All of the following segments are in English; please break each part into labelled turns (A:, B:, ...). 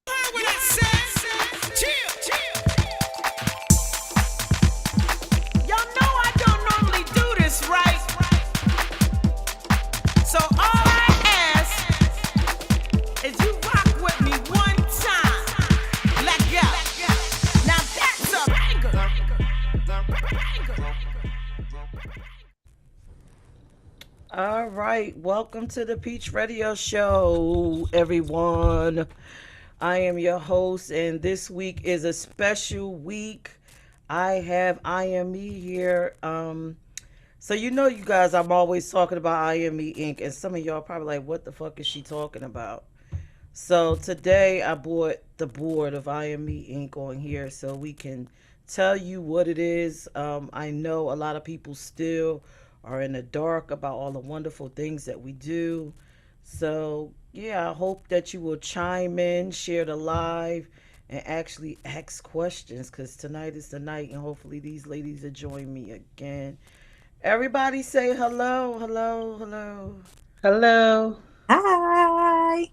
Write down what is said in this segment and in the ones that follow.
A: What I said? Chill, chill. Y'all know I don't normally do this, right? So all I ask is you rock with me one time. Let go. Now that's a banger. All right, welcome to the Peach Radio Show, everyone. I am your host, and this week is a special week. I have IME here. So you know, you guys, I'm always talking about IME Inc. And some of y'all probably like, what the fuck is she talking about? So today I brought the board of IME Inc. on here so we can tell you what it is. I know a lot of people still are in the dark about all the wonderful things that we do. So yeah, I hope that you will chime in, share the live, and actually ask questions because tonight is the night, and hopefully these ladies will join me again. Everybody say hello, hello, hello.
B: Hello.
C: Hi.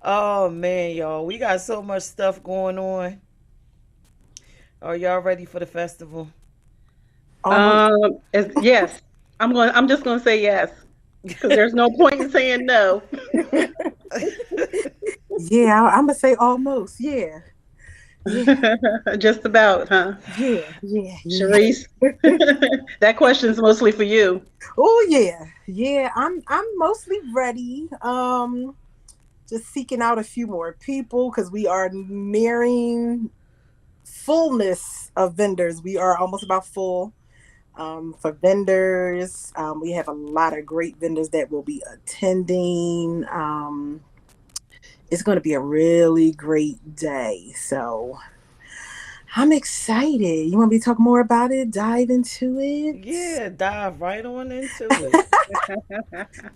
A: Oh man, y'all, we got so much stuff going on. Are y'all ready for the festival?
C: Almost.
B: Yes, I'm just going to say yes because there's no point in saying no.
C: Yeah, I'm gonna say almost. Yeah, yeah,
B: Just about, huh?
C: yeah.
B: Sharice, that question's mostly for you.
C: Oh yeah, yeah. I'm mostly ready. Just seeking out a few more people because we are nearing fullness of vendors. We are almost about full. For vendors, we have a lot of great vendors that will be attending. It's going to be a really great day. So I'm excited. You want me to talk more about it? Dive into it?
A: Yeah, dive right on into it.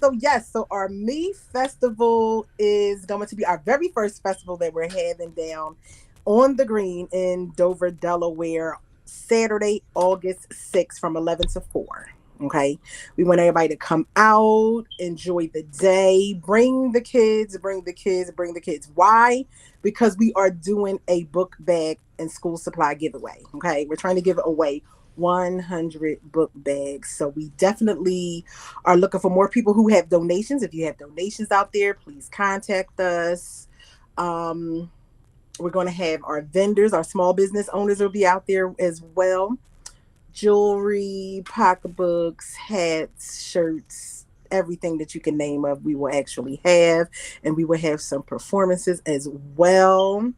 C: So, yes, so our Me Festival is going to be our very first festival that we're having down on the green in Dover, Delaware, Saturday, August 6th from 11 to 4. Okay. We want everybody to come out, enjoy the day, bring the kids, bring the kids, bring the kids. Why? Because we are doing a book bag and school supply giveaway. Okay. We're trying to give away 100 book bags. So we definitely are looking for more people who have donations. If you have donations out there, please contact us. Um, we're going to have our vendors, our small business owners will be out there as well. Jewelry, pocketbooks, hats, shirts, everything that you can name of, we will actually have. And we will have some performances as well.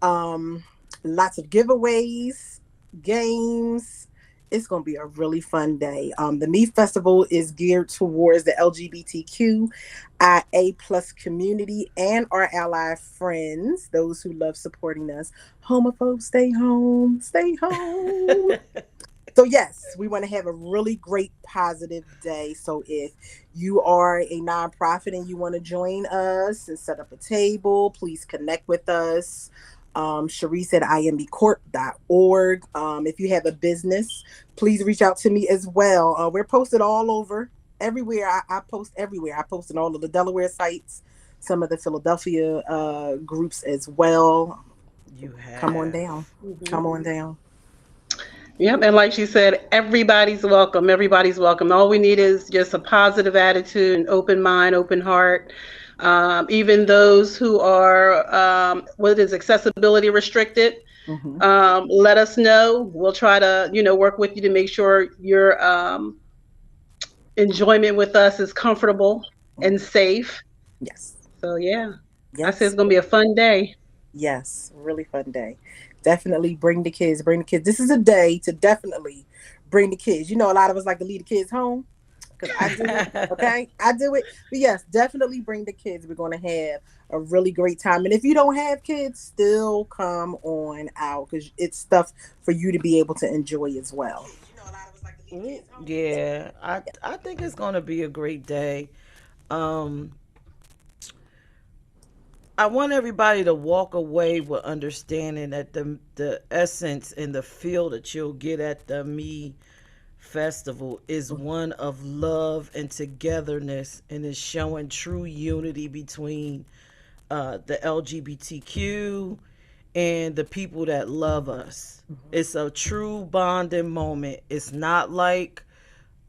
C: Um, Lots of giveaways, games. It's going to be a really fun day. The Me Festival is geared towards the LGBTQIA plus community and our ally friends, those who love supporting us. Homophobes, stay home, stay home. So yes, we want to have a really great positive day. So if you are a nonprofit and you want to join us and set up a table, please connect with us. Sharice at imbecorp.org. If you have a business, please reach out to me as well. We're posted all over, everywhere. I post everywhere. I post in all of the Delaware sites, some of the Philadelphia groups as well.
A: You
C: Come on
A: have.
C: down. Come
B: Mhm.
C: on down.
B: Yep, and like she said, everybody's welcome. Everybody's welcome. All we need is just a positive attitude, an open mind, open heart. Even those who are what is accessibility restricted,
C: Hmm.
B: let us know. We'll try to work with you to make sure your enjoyment with us is comfortable and safe.
C: Yes.
B: So yeah, I say it's
C: Yes.
B: gonna be a fun day.
C: Yes, really fun day. Definitely bring the kids. Bring the kids. This is a day to definitely bring the kids. You know, a lot of us like to leave the kids home because I do it. Okay, I do it. But yes, definitely bring the kids. We're going to have a really great time. And if you don't have kids, still come on out because it's stuff for you to be able to enjoy as well.
A: Yeah, I think it's gonna be a great day. Um, I want everybody to walk away with understanding that the essence and the feel that you'll get at the Me Festival is one of love and togetherness, and is showing true unity between the LGBTQ and the people that love us. It's a true bonding moment. It's not like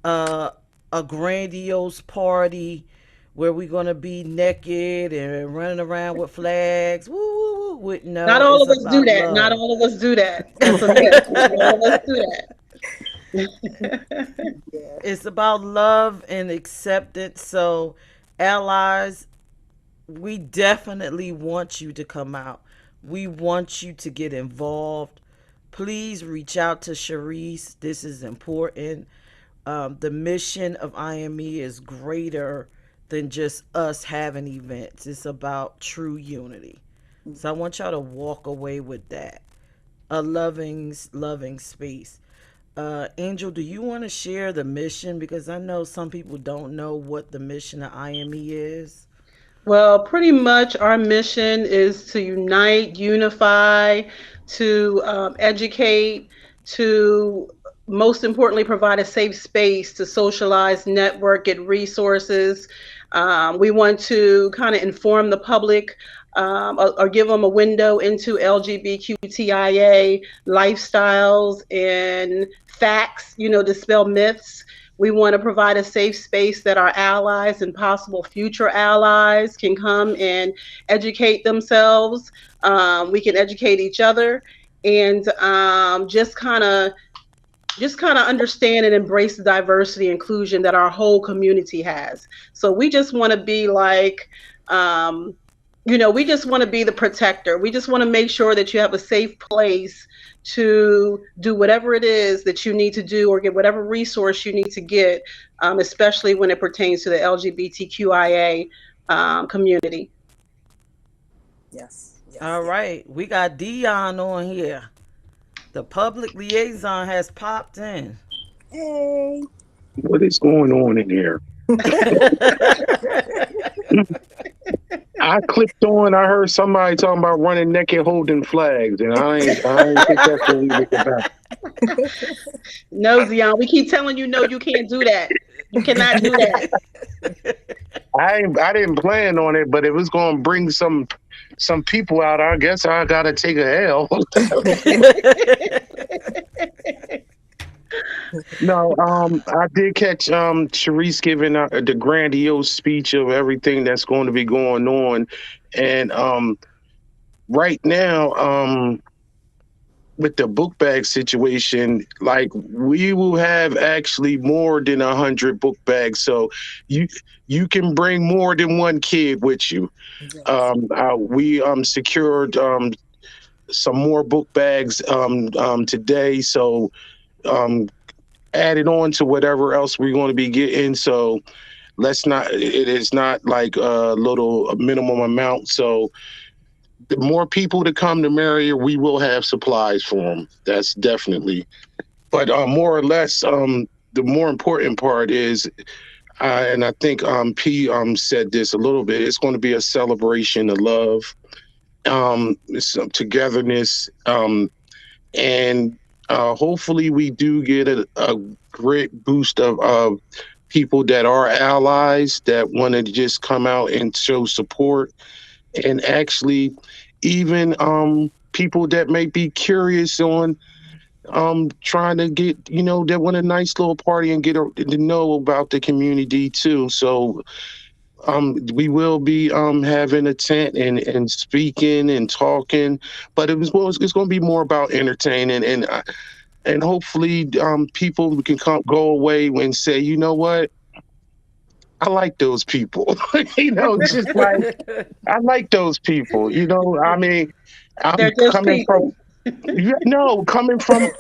A: uh, a grandiose party where we're gonna be naked and running around with flags. Woo, woo, woo.
B: Not
A: No,
B: all
A: it's
B: of us do
A: about
B: that. Not
A: love.
B: all of us do that. That's a myth. Not all of us do that.
C: Yeah.
A: It's about love and acceptance. So, allies, we definitely want you to come out. We want you to get involved. Please reach out to Sharice. This is important. The mission of IME is greater than just us having events. It's about true unity. So I want y'all to walk away with that. A loving space. Angel, do you want to share the mission? Because I know some people don't know what the mission of IME is.
B: Well, pretty much our mission is to unite, unify, to educate, to most importantly provide a safe space to socialize, network, get resources. We want to kind of inform the public or give them a window into LGBTQIA lifestyles and facts, dispel myths. We want to provide a safe space that our allies and possible future allies can come and educate themselves. We can educate each other and just kind of understand and embrace the diversity and inclusion that our whole community has. So we just want to be like, we just want to be the protector. We just want to make sure that you have a safe place to do whatever it is that you need to do or get whatever resource you need to get, especially when it pertains to the LGBTQIA community.
C: Yes.
A: All
C: Yes.
A: right, we got Dion on here. The public liaison has popped in.
C: Hey.
D: What is going on in here? I clicked on. I heard somebody talking about running naked holding flags, and I ain't think that's what we was about.
B: No, Zion, we keep telling you, no, you can't do that. You cannot do that.
D: I didn't plan on it, but it was going to bring some people out. I guess I gotta take a L. No, I did catch Sharice giving the grandiose speech of everything that's going to be going on, and right now, with the book bag situation, like we will have actually more than 100 book bags, so you can bring more than one kid with you.
C: Yes.
D: We secured some more book bags today, so um, added on to whatever else we're going to be getting. So let's not. It is not like a minimum amount. So the more people to come, the merrier. We will have supplies for them. That's definitely. But more or less, the more important part is, and I think P said this a little bit. It's going to be a celebration of love, some togetherness, and hopefully we do get a great boost of people that are allies that want to just come out and show support, and actually even people that may be curious on trying to get, they want a nice little party and get to know about the community too. So we will be having a tent and speaking and talking, but it's going to be more about entertaining, and hopefully people can go away and say, you know what, I like those people. Just like I like those people. I mean, I'm
B: They're just
D: coming from
B: people.
D: Yeah, no, coming from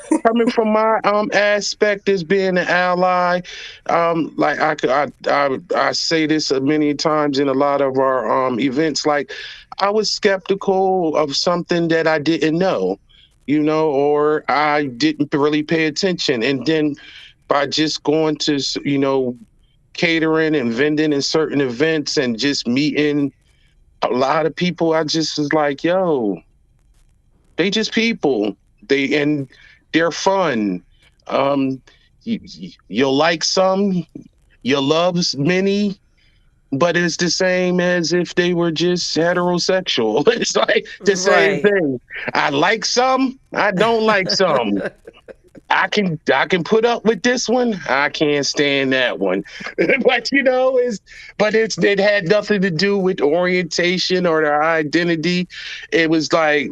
D: my aspect as being an ally, like I say this many times in a lot of our events. Like I was skeptical of something that I didn't know, or I didn't really pay attention, and then by just going to catering and vending in certain events and just meeting a lot of people, I just was like, yo, they just people. They're fun. You'll like some, you love many, but it's the same as if they were just heterosexual. It's like the same
A: Right.
D: thing. I like some, I don't like some. I can put up with this one. I can't stand that one. But it had nothing to do with orientation or their identity. It was like,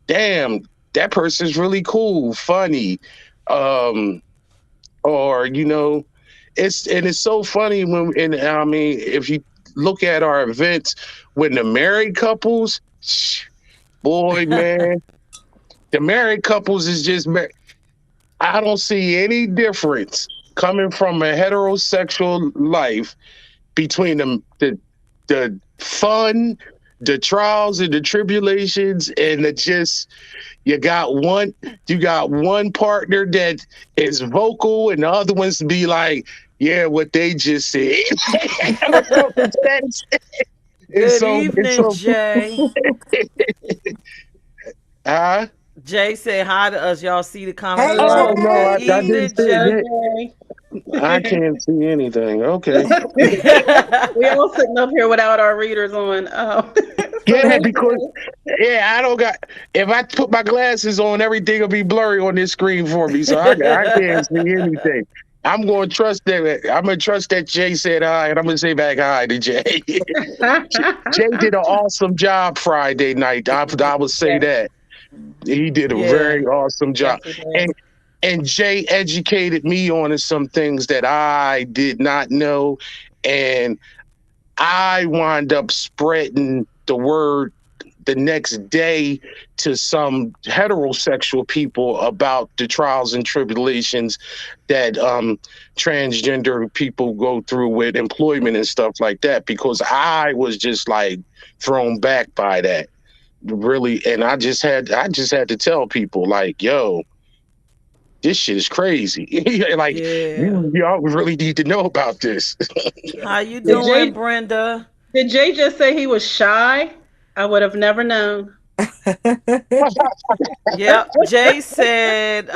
D: damn, that person's really cool, funny. Um, or it's so funny and I mean, if you look at our events when the married couples, boy, man, the married couples is just I don't see any difference coming from a heterosexual life between the fun, the trials and the tribulations, and the just you got one partner that is vocal and the other ones be like, yeah, what they just said. it's
A: Good
D: so it's
A: evening,
D: so
A: Jay.
D: uh
A: Jay said hi to us. Y'all see the comments
C: Hey,
A: below.
D: oh no,
A: Good
C: Jay.
D: I didn't
A: evening,
D: see
A: Jay.
D: it. I can't see anything. Okay.
B: We all sitting up here without our readers on. So
D: Yeah,
B: hey,
D: because I don't got. If I put my glasses on, everything will be blurry on this screen for me, so I can't see anything. I'm going to trust that. I'm going to trust that Jay said hi, and I'm going to say back hi to Jay. Jay did an awesome job Friday night. I would say
B: yes,
D: that he did a
A: Yeah.
D: very awesome
B: yes,
D: job,
B: we did.
D: and Jay educated me on some things that I did not know, and I wind up spreading the word the next day to some heterosexual people about the trials and tribulations that transgender people go through with employment and stuff like that, because I was just like thrown back by that, really. And I just had to tell people, like, yo, this shit is crazy. Like,
A: Yeah.
D: y'all really need to know about this.
A: How you
B: Did
A: doing,
B: Jay
A: Brenda?
B: did Jay just say he was shy? I would have never known.
A: Yep. Jay said,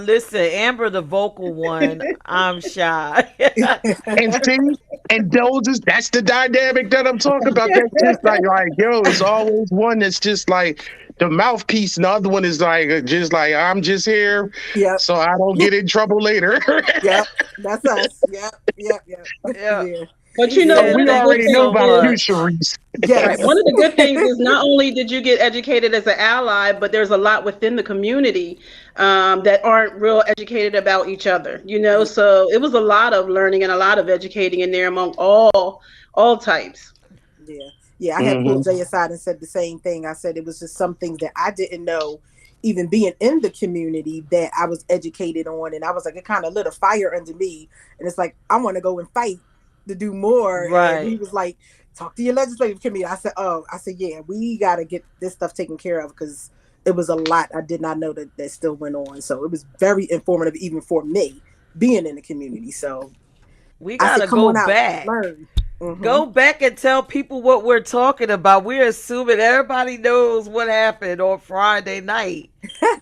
A: listen, Amber the vocal one, I'm shy.
D: And see, and that's the dynamic that I'm talking about. That's just like, yo, it's always one that's just like the mouthpiece, and the other one is like just like, I'm just here
C: Yep.
D: so I don't get in trouble later.
C: Yep. That's us. Yep. Yep. Yep.
A: Yeah.
C: Yeah.
B: But
A: He
B: you know,
D: So
A: said,
B: one
D: we
B: of the
A: thank
B: good
A: you
D: already know
A: so
B: things
D: about you,
B: is
A: much.
D: Sharice.
B: right.
C: Yes.
B: One of the good things is not only did you get educated as an ally, but there's a lot within the community that aren't real educated about each other.
C: Yeah.
B: So it was a lot of learning and a lot of educating in there among all types.
C: Yeah. Yeah. I had pulled
D: Hmm.
C: Jay aside and said the same thing. I said it was just some things that I didn't know, even being in the community, that I was educated on. And I was like, it kind of lit a fire under me. And it's like, I want to go and fight to do more. And he
A: Right.
C: was like, talk to your legislative committee. I said, yeah, we got to get this stuff taken care of, because it was a lot I did not know that still went on. So it was very informative, even for me being in the community. So
A: We
C: I said,
A: gotta
C: come
A: go
C: on out,
A: back.
C: learn. Hmm.
A: Go back and tell people what we're talking about. We're assuming everybody knows what happened on Friday night.
B: Friday,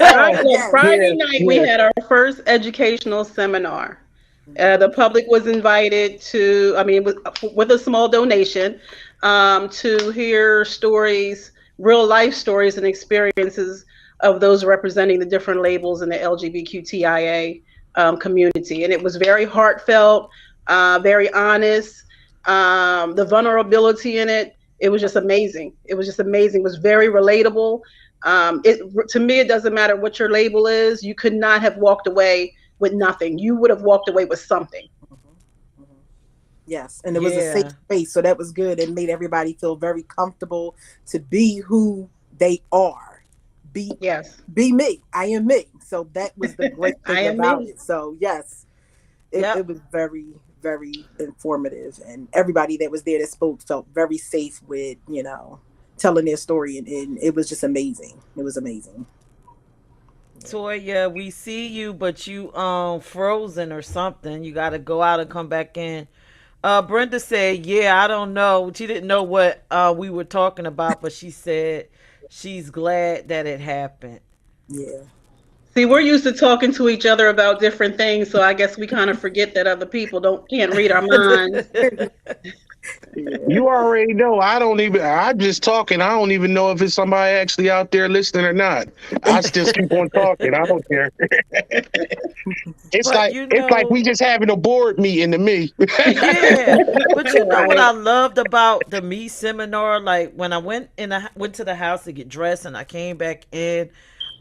D: Oh,
B: look,
C: Yes.
D: yeah,
B: Friday night we
D: yeah.
B: had our first educational seminar. The
C: Mhm.
B: public was invited to, I mean, with a small donation, to hear stories, real life stories and experiences of those representing the different labels in the LGBTQIA community. And it was very heartfelt, very honest. The vulnerability in it, it was just amazing. It was just amazing. It was very relatable. To me, it doesn't matter what your label is. You could not have walked away with nothing. You would have walked away with something.
C: Mhm. Mhm. Yes, and it was a safe
A: Yeah.
C: space, so that was good. It made everybody feel very comfortable to be who they are,
B: Yes.
C: be me. I am me. So that was the great
B: I
C: thing
B: am
C: about
B: me.
C: it. So yes, it,
A: Yep.
C: it was very, very informative, and everybody that was there that spoke felt very safe with, telling their story, and it was just amazing. It was amazing.
A: Toya, we see you, but you frozen or something. You got to go out and come back in. Brenda said, "Yeah, I don't know. She didn't know what we were talking about, but she said she's glad that it happened."
C: Yeah.
B: See, we're used to talking to each other about different things, so I guess we kind of forget that other people don't can't read our minds.
C: Yeah.
D: You already know. I'm just talking. I don't even know if it's somebody actually out there listening or not. I just keep on talking. I don't care. It's
A: But
D: like we just having a board meeting to me.
A: yeah, but you know what
B: Right.
A: I loved about the me seminar? Like when I went to the house to get dressed and I came back in,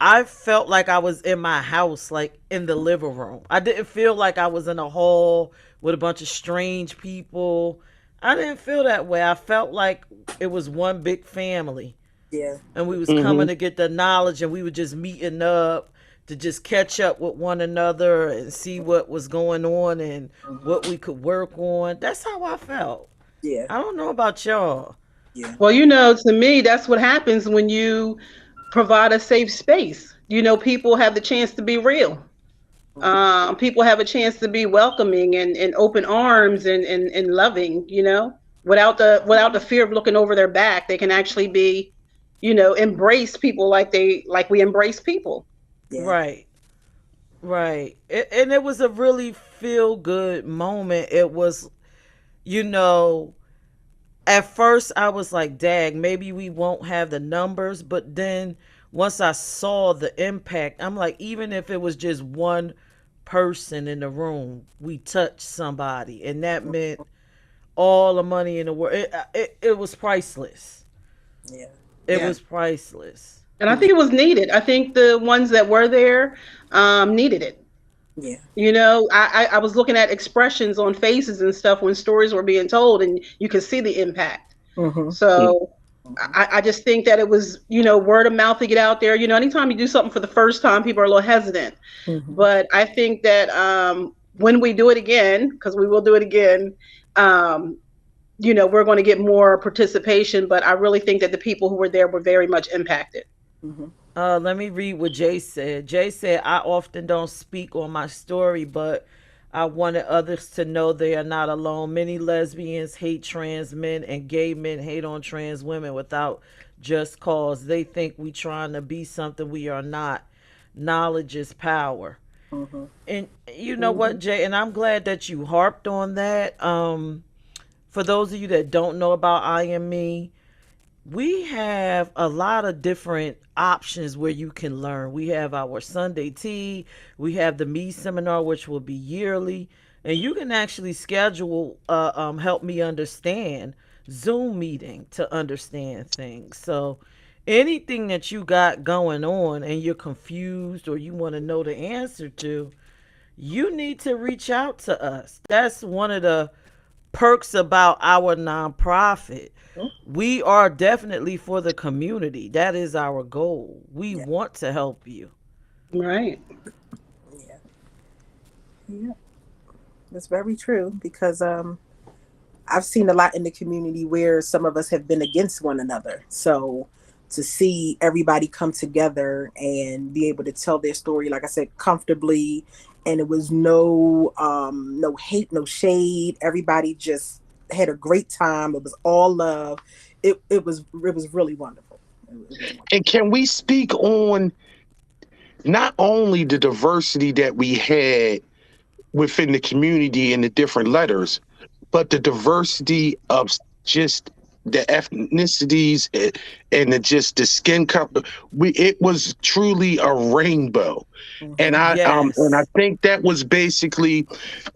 A: I felt like I was in my house, like in the living room. I didn't feel like I was in a hall with a bunch of strange people. I didn't feel that way. I felt like it was one big family,
C: Yeah.
A: and we was
D: Hmm.
A: coming to get the knowledge, and we were just meeting up to just catch up with one another and see what was going on and
C: Mhm.
A: what we could work on. That's how I felt.
C: Yeah.
A: I don't know about y'all.
C: Yeah.
B: Well, to me, that's what happens when you provide a safe space. People have the chance to be real.
C: Mhm.
B: People have a chance to be welcoming and open arms and loving. Without the fear of looking over their back, they can actually be, embrace people like we embrace people.
C: Yeah.
A: Right, right. And it was a really feel good moment. It was, you know, at first I was like, dag, maybe we won't have the numbers. But then once I saw the impact, I'm like, even if it was just one person in the room, we touched somebody. And that meant all the money in the world. It was priceless.
C: Yeah.
A: It
B: Yeah.
A: was priceless.
B: And I think it was needed. I think the ones that were there needed it.
C: Yeah.
B: I was looking at expressions on faces and stuff when stories were being told, and you could see the impact.
C: Mhm.
B: So
C: Mhm.
B: I just think that it was, word of mouth to get out there. Anytime you do something for the first time, people are a little hesitant.
C: Mhm.
B: But I think that when we do it again, because we will do it again, um, we're going to get more participation. But I really think that the people who were there were very much impacted.
C: Mhm.
A: Let me read what Jay said. Jay said, I often don't speak on my story, but I wanted others to know they are not alone. Many lesbians hate trans men and gay men hate on trans women without just cause. They think we trying to be something we are not. Knowledge is power.
C: Mhm.
A: And you know what,
B: Hmm.
A: Jay, and I'm glad that you harped on that. For those of you that don't know about I Am Me, we have a lot of different options where you can learn. We have our Sunday tea, we have the Me seminar, which will be yearly, and you can actually schedule help me understand Zoom meeting to understand things. So anything that you got going on and you're confused or you want to know the answer to, you need to reach out to us. That's one of the perks about our nonprofit. We are definitely for the community. That is our goal. We
C: Yeah.
A: want to help you.
B: Right.
C: Yeah. Yeah. That's very true because I've seen a lot in the community where some of us have been against one another. So to see everybody come together and be able to tell their story, like I said, comfortably, and it was no hate, no shade. Everybody just had a great time. It was all love. It was really wonderful. It was wonderful.
D: And can we speak on not only the diversity that we had within the community and the different letters, but the diversity of just the ethnicities and just the skin color. It was truly a rainbow. And
C: Hmm.
D: I
A: Yes.
D: think that was basically,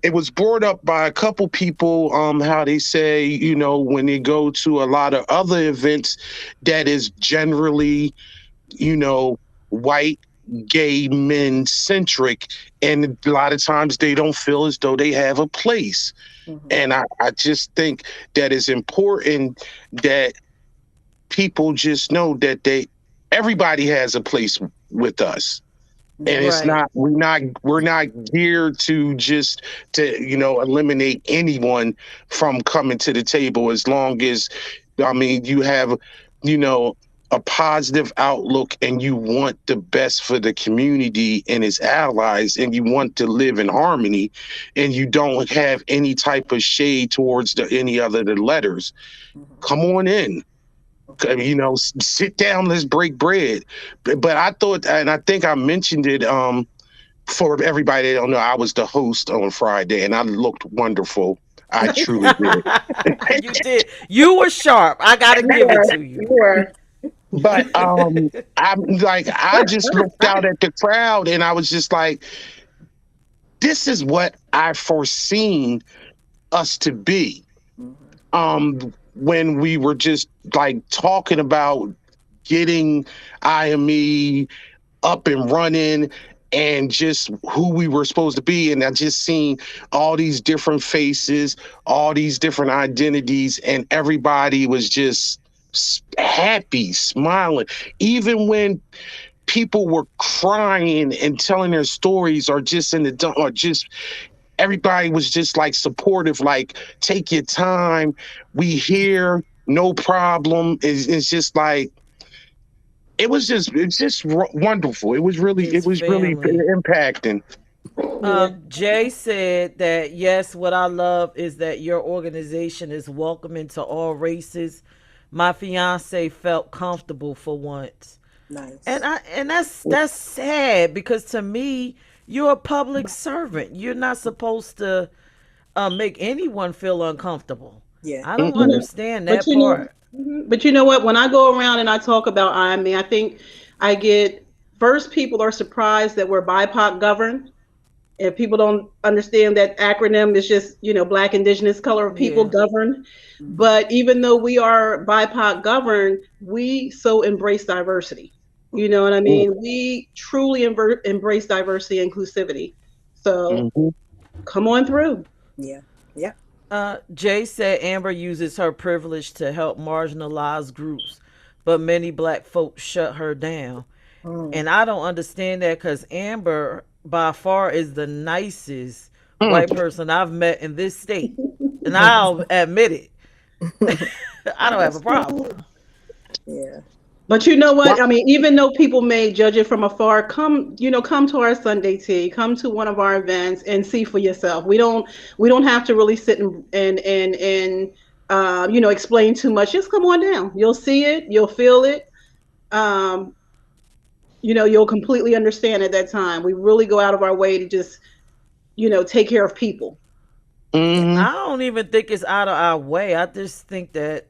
D: it was brought up by a couple people, how they say, when they go to a lot of other events that is generally, you know, white, gay men centric, and a lot of times they don't feel as though they have a place.
C: Hmm.
D: And I just think that it's important that people just know that everybody has a place with us. And it's
A: Right.
D: not, we're not geared to just to, eliminate anyone from coming to the table, as long as, I mean, you have, you know, a positive outlook and you want the best for the community and its allies, and you want to live in harmony, and you don't have any type of shade towards any other the letters. Come on in. Sit down, let's break bread. But I thought, and I think I mentioned it, for everybody that don't know, I was the host on Friday, and I looked wonderful. I truly did.
A: You did. You were sharp. I gotta
B: You
A: give it
B: were.
A: to you.
B: You were.
D: But I'm like, I just looked out at the crowd, and I was just like, this is what I foreseen us to be. When we were just like talking about getting IME up and running, and just who we were supposed to be. And I just seen all these different faces, all these different identities, and everybody was just happy, smiling. Even when people were crying and telling their stories, or just in the dump, or just everybody was just like supportive, like, take your time, we here, no problem. It's just like, it's just wonderful. It
A: It's
D: was really
A: family.
D: impacting.
B: Yeah.
A: Jay said that yes, what I love is that your organization is welcoming to all races. My fiance felt comfortable for once.
C: Nice.
A: And that's sad, because to me, you're a public servant. You're not supposed to make anyone feel uncomfortable.
C: Yeah.
A: I don't
D: Mm-mm.
A: understand
B: But
A: that
B: you know,
A: part.
B: but you know what? When I go around and I talk about IME, I think I get first people are surprised that we're BIPOC governed. If people don't understand that acronym, it's just, Black, Indigenous, Color of People
A: Yeah.
B: governed.
C: Mhm.
B: But even though we are BIPOC governed, we so embrace diversity. You know what I
D: Mm.
B: mean? We truly embrace diversity and inclusivity. So
D: Mhm.
B: come on through.
C: Yeah. Yeah.
A: Jay said Amber uses her privilege to help marginalized groups, but many black folks shut her down.
C: Mm.
A: And I don't understand that, because Amber, by far, is the nicest white
D: Mm.
A: person I've met in this state. And I'll admit it. I don't have a problem.
C: Yeah.
B: But you know
D: What?
B: what? I mean, even though people may judge it from afar, come to our Sunday tea, come to one of our events and see for yourself. We don't have to really sit and explain too much. Just come on down. You'll see it, you'll feel it. Um, you'll completely understand at that time. We really go out of our way to just, take care of people.
C: Yeah.
D: Mhm.
A: I don't even think it's out of our way. I just think that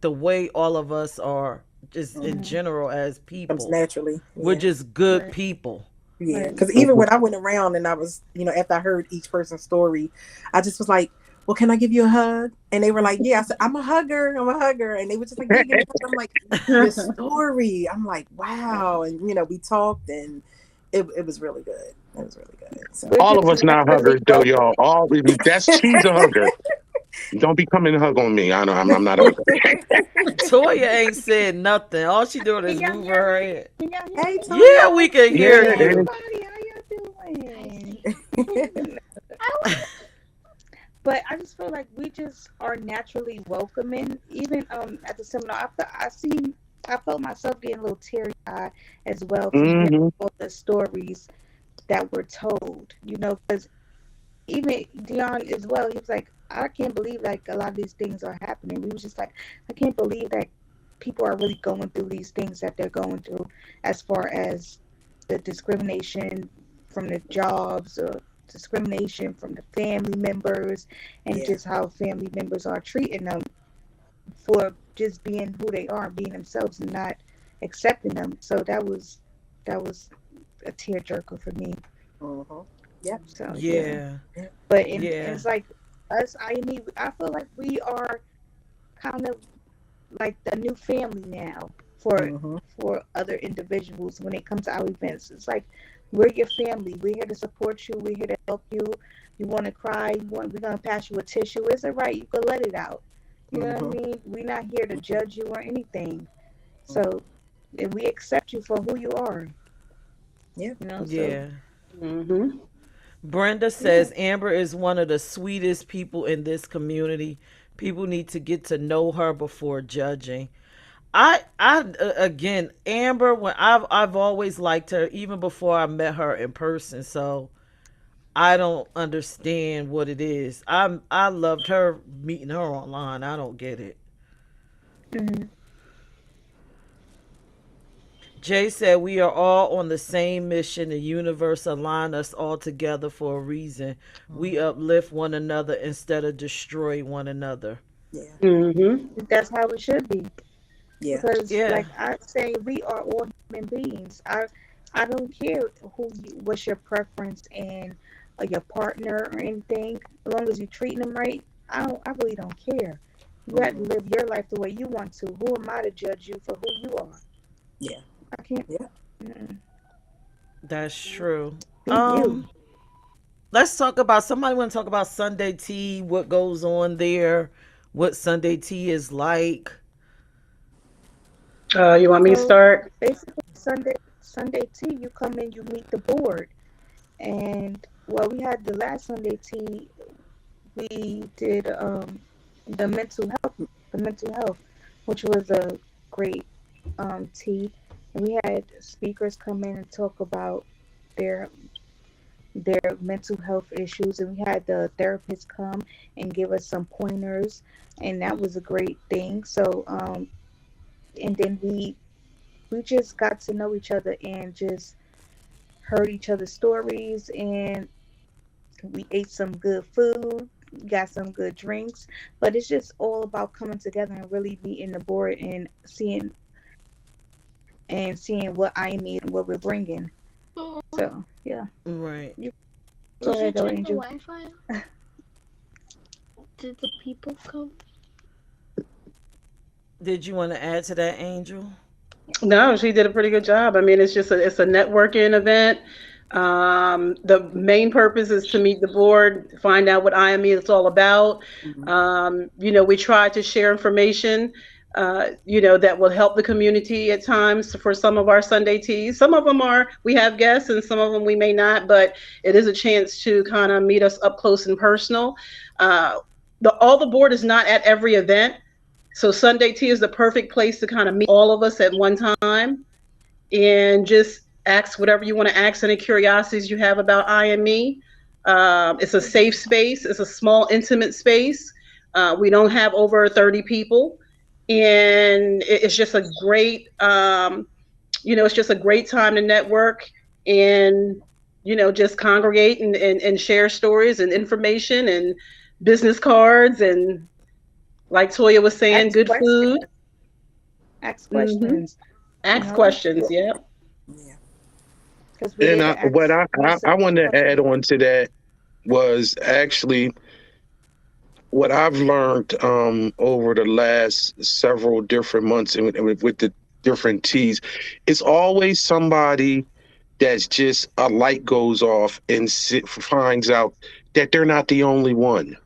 A: the way all of us are, just in
C: Mhm.
A: general as
C: Comes
A: people,
C: naturally.
A: we're
C: Yeah.
A: just good
B: Right.
A: people.
C: Yeah.
B: Right.
C: Because even
D: Mhm.
C: when I went around and I was, after I heard each person's story, I just was like, well, can I give you a hug? And they were like, yeah. I said, I'm a hugger. I'm a hugger. And they were just like, yeah, give me a hug. I'm like, your story. I'm like, wow. And, we talked, and it was really good. It was really good. So,
B: We're
D: All
B: just
D: of us not
B: naturally
D: huggers though, y'all.
B: welcoming.
D: She's a hugger. Don't be coming to hug on me. I know I'm not a hugger.
A: Toya ain't said nothing. All she doing
E: Can
A: is
E: y'all
A: moving
E: hear
A: her
E: me?
A: head.
E: Can y'all hear
C: hey,
E: me?
A: Yeah, we
C: Toya.
A: can hear
D: Yeah.
E: Hey
A: you.
E: everybody, how y'all doing? But I just feel like we just are naturally welcoming. Even at the seminar, I felt myself getting a little teary eyed as well from hearing
D: Hmm.
E: all the stories that were told. Because even Dion as well, he was like, I can't believe like a lot of these things are happening. We was just like, I can't believe that people are really going through these things that they're going through, as far as the discrimination from the jobs, or discrimination from the family members, and
C: Yeah.
E: just how family members are treating them for just being who they are, being themselves, and not accepting them. So that was a tearjerker for me.
C: Mhm. Yep.
E: So yeah.
A: Yeah,
E: But and
A: yeah,
E: it's like us, I feel like we are kind of like the new family now for
C: Mhm.
E: other individuals when it comes to our events. It's like we're your family. We're here to support you. We're here to help you. You want to cry? We're gonna pass you a tissue. It's all right. You can let it out. You know what I
C: Mhm.
E: mean? We're not here to judge you or anything. So and we accept you for who you are.
C: Yeah.
E: You know, so
A: Yeah.
B: Mm-hmm.
A: Brenda
E: yeah.
A: says Amber is one of the sweetest people in this community. People need to get to know her before judging. Again, Amber, when I've always liked her even before I met her in person. So I don't understand what it is. I loved her meeting her online. I don't get it.
E: Hmm.
A: Jay said we are all on the same mission. The universe aligned us all together for a reason. We uplift one another instead of destroy one another.
C: Yeah.
B: Mm-hmm.
E: That's how it should be.
C: Yeah.
E: Because,
A: Yeah.
E: like I say, we are all human beings. I don't care what's your preference and your partner or anything. As long as you're treating them right, I really don't care. You have to
C: Mhm.
E: live your life the way you want to. Who am I to judge you for who you are?
C: Yeah.
E: I can't.
C: Yeah.
E: Mm-mm.
A: That's true.
E: Be you.
A: Um, let's talk about somebody want to talk about Sunday tea, what goes on there, what Sunday tea is like.
B: You want me to
E: So
B: start?
E: basically, Sunday tea, you come in, you meet the board, and well, we had the last Sunday tea. We did the mental health, which was a great tea. And we had speakers come in and talk about their their mental health issues, and we had the therapist come and give us some pointers, and that was a great thing. So and then we just got to know each other and just heard each other's stories, and we ate some good food, got some good drinks. But it's just all about coming together and really meeting the board and seeing what I need and what we're bringing.
F: Oh,
E: So yeah,
A: Right.
E: you go
F: did you
E: ahead, go
F: check the
E: Angel.
F: Wi-Fi? Did the people come?
A: Did you want to add to that, Angel?
B: No, she did a pretty good job. I mean, it's a networking event. The main purpose is to meet the board, find out what IME is all about.
C: Mhm.
B: We try to share information, that will help the community at times for some of our Sunday teas. Some of them we have guests, and some of them we may not, but it is a chance to kind of meet us up close and personal. Uh, all the board is not at every event. So Sunday tea is the perfect place to kind of meet all of us at one time and just ask whatever you want to ask, any curiosities you have about IME. It's a safe space. It's a small, intimate space. We don't have over 30 people, and it's just a great, it's just a great time to network and just congregate and share stories and information and business cards and like Toya was saying,
E: Ask
B: good
E: questions.
B: food.
E: Ask
B: Hmm.
E: questions. You
B: Ask
E: know,
B: questions. Yeah.
C: Yeah.
E: because we're
D: And
E: there to
D: what
E: ask most of
D: I
E: the
D: wanted to add
E: questions.
D: on to that was actually what I've learned over the last several different months with the different teas. It's always somebody that's just a light goes off and finds out that they're not the only one.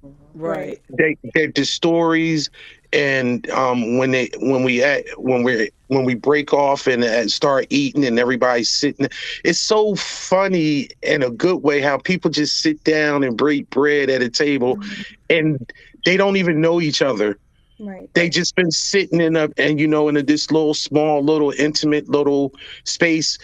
C: Mhm.
E: Right.
A: Right.
D: The stories, and when we break off and start eating and everybody's sitting, it's so funny in a good way how people just sit down and break bread at a table
E: Hmm.
D: and they don't even know each other.
E: Right.
D: They just been sitting in this little small little intimate little space.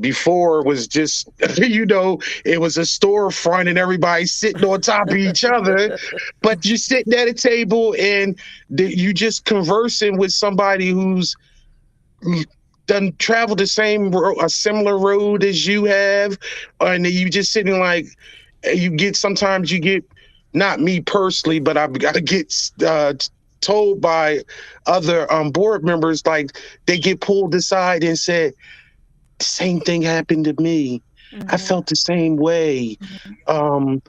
D: Before it was just it was a storefront and everybody sitting on top of each other, but you're sitting at a table and you just conversing with somebody who's done traveled a similar road as you have, and you just sitting like sometimes you get, not me personally, but I get told by other board members, like they get pulled aside and said the same thing happened to me. I
E: Hmm.
D: felt the same way.
E: Hmm.
D: Um,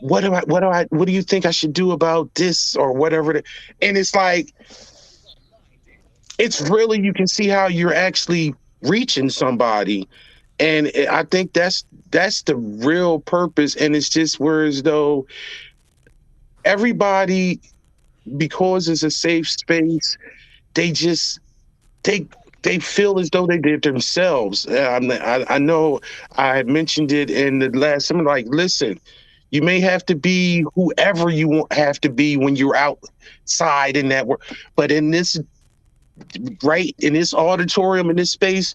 D: what do you think I should do about this or whatever? And it's like, it's really, you can see how you're actually reaching somebody. And I think that's the real purpose. And it's just whereas though everybody, because it's a safe space, they just they they feel as though they did themselves. I know I had mentioned it in the last. I'm like, listen, you may have to be whoever you have to be when you're outside in that work, but in this right in this auditorium in this space,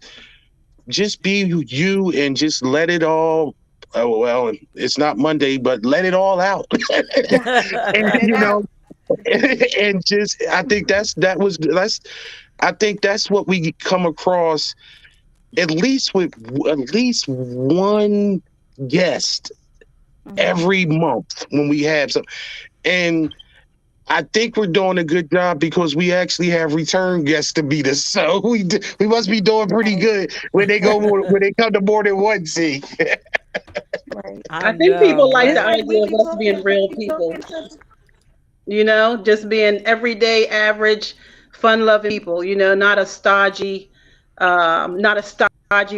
D: just be you and just let it all. Oh, well, it's not Monday, but let it all out. And
E: Let it out.
D: and just I think that's I think that's what we come across at least with at least one guest
E: Mhm.
D: every month when we have some. And I think we're doing a good job because we actually have return guests to beat us. So we must be doing pretty
E: Right.
D: good when they come to more than one. See,
E: Right.
A: I
B: I think people
A: know,
B: like
E: It's
B: the
A: right?
E: like we
B: idea of
E: be
B: us
E: talking,
B: being real
E: we
B: people,
E: talking to.
B: just being everyday, average, fun-loving people, not a stodgy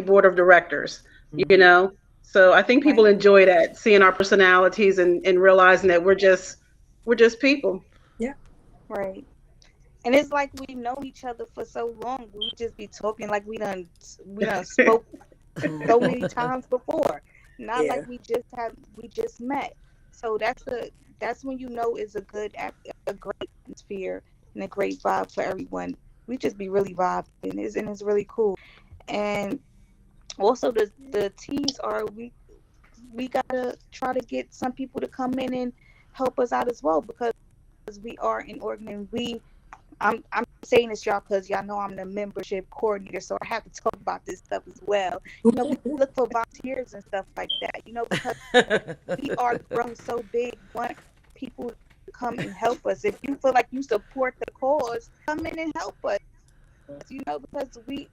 B: board of directors, you
A: Mhm.
B: know. So I think people
E: Right.
B: enjoy that, seeing our personalities and realizing that we're just people.
C: Yeah.
E: Right. And it's like we've known each other for so long. We just be talking like we done spoke so many times before. Not like
C: Yeah.
E: we just met. So that's when you know it's a great atmosphere and a great vibe for everyone. We just be really vibing, and it's really cool. And also the teas are we gotta try to get some people to come in and help us out as well, because we are an organ and I'm saying this, y'all, because y'all know I'm the membership coordinator, so I have to talk about this stuff as well. We look for volunteers and stuff like that, because we are growing so big. Want people to come and help us. If you feel like you support the cause, come in and help us, because we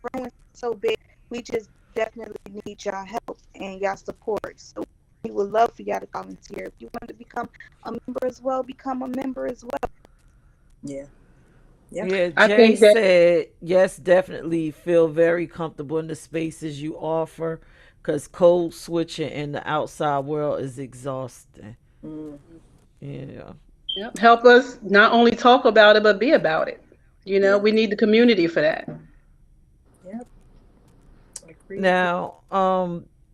E: growing so big. We just definitely need y'all help and y'all support. So we would love for y'all to volunteer. If you want to become a member as well, become a member as well.
C: Yeah. Yeah.
A: Yeah,
B: I
A: Jay
B: think that
A: said, yes, definitely feel very comfortable in the spaces you offer because code switching in the outside world is exhausting.
C: Mm,
A: Yeah.
B: yep, help us not only talk about it but be about it.
C: yeah.
B: We need the community for that.
C: Yeah. Agreed. Agreed.
A: Now,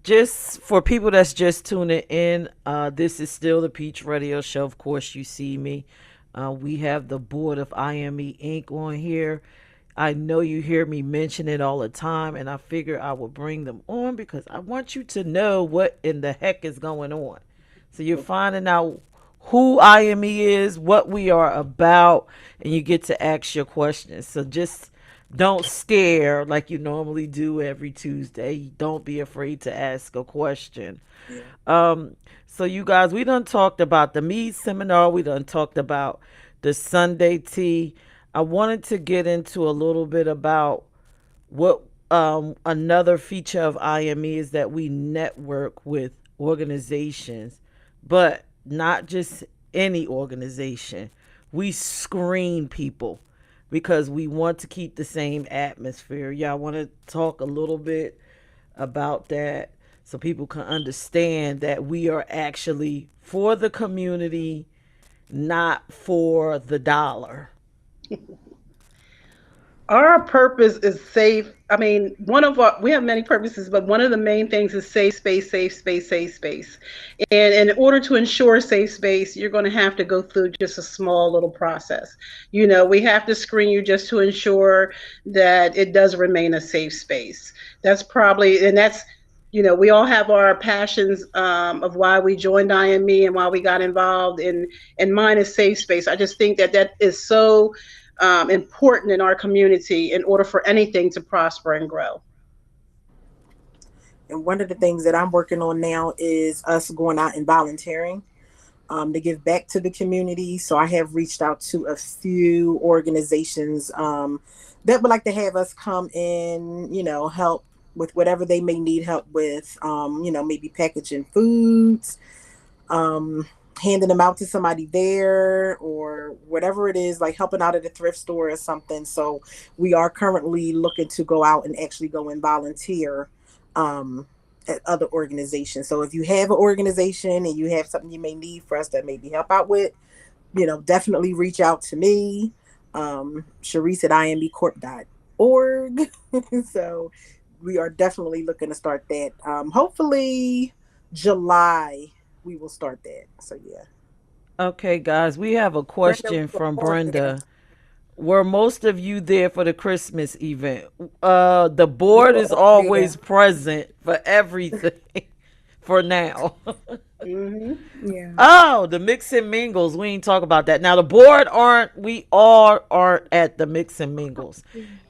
A: just for people that's just tuning in, this is still the Peach Radio Show. Of course, you see me. We have the board of IME Inc. on here. I know you hear me mention it all the time, and I figure I will bring them on because I want you to know what in the heck is going on. So you're finding out who IME is, what we are about, and you get to ask your questions. So just don't scare like you normally do every Tuesday. Don't be afraid to ask a question.
C: Yeah.
A: Um, so you guys, we done talked about the Mead seminar. We done talked about the Sunday tea. I wanted to get into a little bit about what another feature of IME is that we network with organizations, but not just any organization. We screen people because we want to keep the same atmosphere. Y'all want to talk a little bit about that so people can understand that we are actually for the community, not for the dollar.
B: Our purpose is safe. I mean, we have many purposes, but one of the main things is safe space, safe space, safe space. And in order to ensure safe space, you're going to have to go through just a small little process. We have to screen you just to ensure that it does remain a safe space. We all have our passions of why we joined IME and why we got involved. And mine is safe space. I just think that that is so important in our community in order for anything to prosper and grow.
C: And one of the things that I'm working on now is us going out and volunteering to give back to the community. So I have reached out to a few organizations that would like to have us come in, help with whatever they may need help with, maybe packaging foods, handing them out to somebody there or whatever it is, like helping out at a thrift store or something. So we are currently looking to go out and actually go and volunteer at other organizations. So if you have an organization and you have something you may need for us to maybe help out with, definitely reach out to me, Sharice at imbecorp.com. org. So we are definitely looking to start that. Hopefully July we will start that. So yeah.
A: Okay, guys, we have a
C: Brenda,
A: question
C: we
A: from
C: are there.
A: Brenda. Were most of you there for the Christmas event? The
C: We
A: board
C: were
A: is
C: all there.
A: always present for everything for now.
B: Hmm.
E: Yeah.
A: Oh, the mix and mingles. We ain't talk about that. Now the board aren't. We all aren't at the mix and mingles.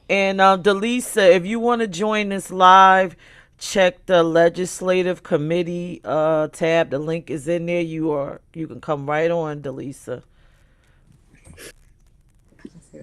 A: And Delisa, if you want to join this live, check the legislative committee tab. The link is in there. You can come right on, Delisa.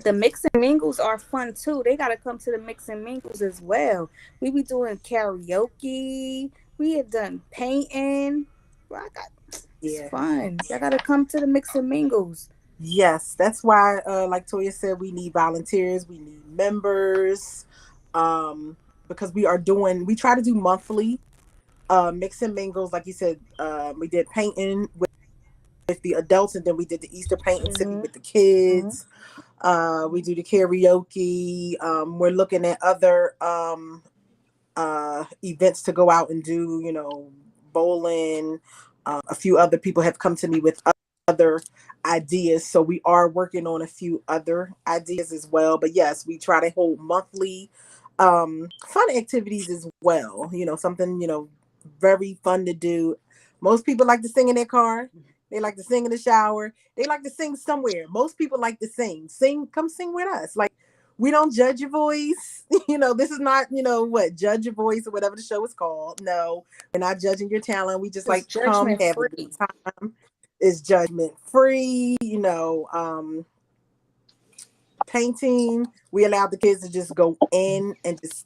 E: The mix and mingles are fun too. They gotta come to the mix and mingles as well. We be doing karaoke. We have done painting. Well, it's
C: Yeah.
E: fun. Y'all gotta come to the mix and mingles.
C: Yes, that's why, like Toya said, we need volunteers, we need members, because we try to do monthly mix and mingles. Like you said, we did painting with the adults, and then we did the Easter painting city
E: Hmm.
C: with the
E: Hmm.
C: kids. We do the karaoke. We're looking at other events to go out and do, bowling. A few other people have come to me with other ideas. So we are working on a few other ideas as well. But yes, we try to hold monthly fun activities as well. Something, very fun to do. Most people like to sing in their car. They like to sing in the shower. They like to sing somewhere. Most people like to sing. Come sing with us. Like, we don't judge your voice. This is not, judge your voice or whatever the show is called. No, we're not judging your talent. We just
E: It's
C: like come
E: judgment
C: have a good
E: free.
C: time. It's judgment free. Painting. We allowed the kids to just go in and just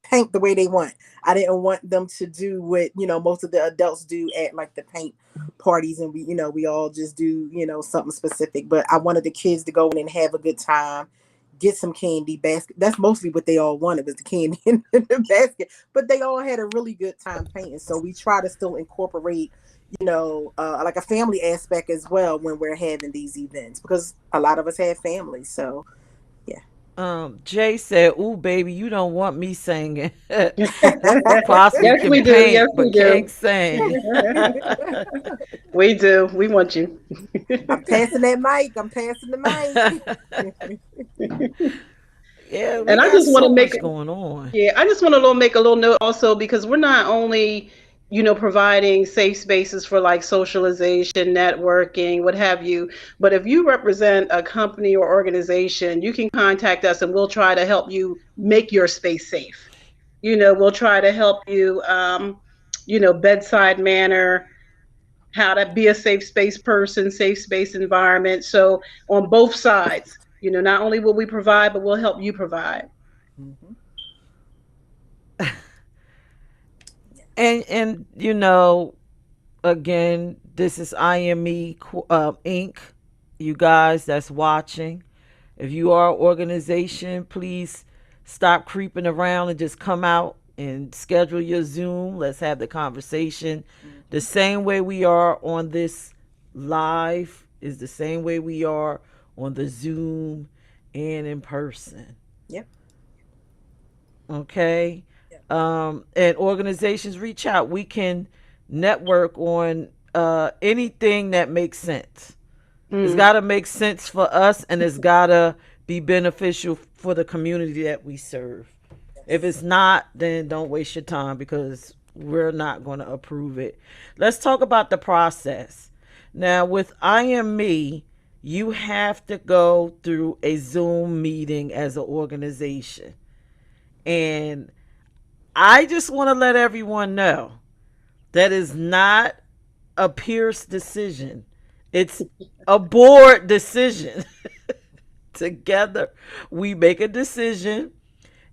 C: paint the way they want. I didn't want them to do what, most of the adults do at like the paint parties, and we all just do, something specific. But I wanted the kids to go in and have a good time, get some candy basket. That's mostly what they all wanted, was the candy in the basket. But they all had a really good time painting. So we try to still incorporate, like a family aspect as well when we're having these events, because a lot of us have families. So yeah.
A: Jay said, "Ooh, baby, you don't want me singing. Possibly
B: Yes,
A: can
B: we do. Yes,
A: paint,
B: we
A: but can't
B: do.
A: sing."
B: We do. We want you.
C: I'm passing that mic. I'm passing the mic.
A: Yeah, we
B: And I
A: got
B: just want
A: so
B: to make
A: much going on.
B: Yeah, I just want to make a little note also, because we're not only, providing safe spaces for like socialization, networking, what have you, but if you represent a company or organization, you can contact us and we'll try to help you make your space safe. We'll try to help you, bedside manner, how to be a safe space person, safe space environment. So on both sides, not only will we provide, but we'll help you provide.
C: Mhm.
A: And again, this is IME Inc. You guys that's watching, if you are an organization, please stop creeping around and just come out and schedule your Zoom. Let's have the conversation. The same way we are on this live is the same way we are on the Zoom and in person.
C: Yep.
A: Okay. And organizations reach out. We can network on anything that makes sense. It's
B: Mm.
A: got to make sense for us, and it's got to be beneficial for the community that we serve. If it's not, then don't waste your time, because we're not going to approve it. Let's talk about the process. Now, with I Am Me, you have to go through a Zoom meeting as an organization. And I just want to let everyone know that is not a Pierce decision. It's a board decision. Together, we make a decision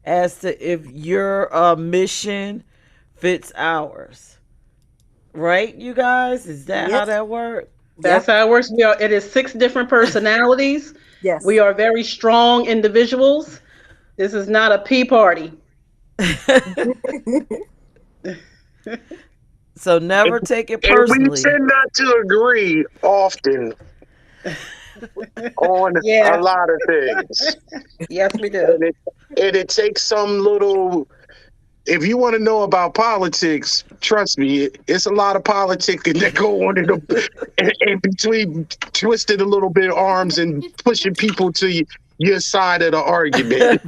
A: as to if your mission fits ours. Right, you guys? Is that how
C: Yep.
A: that works?
B: That's
C: Yep.
B: how it works. It is 6 different personalities.
C: Yes.
B: We are very strong individuals. This is not a pee party.
A: So never take it
D: And we
A: personally.
D: tend not to agree often on a
B: Yeah.
D: lot of things.
B: Yes, we do.
D: And and it takes some little. If you want to know about politics, trust me, it's a lot of politicking that go on in between twisting a little bit of arms and pushing people to your side of the argument.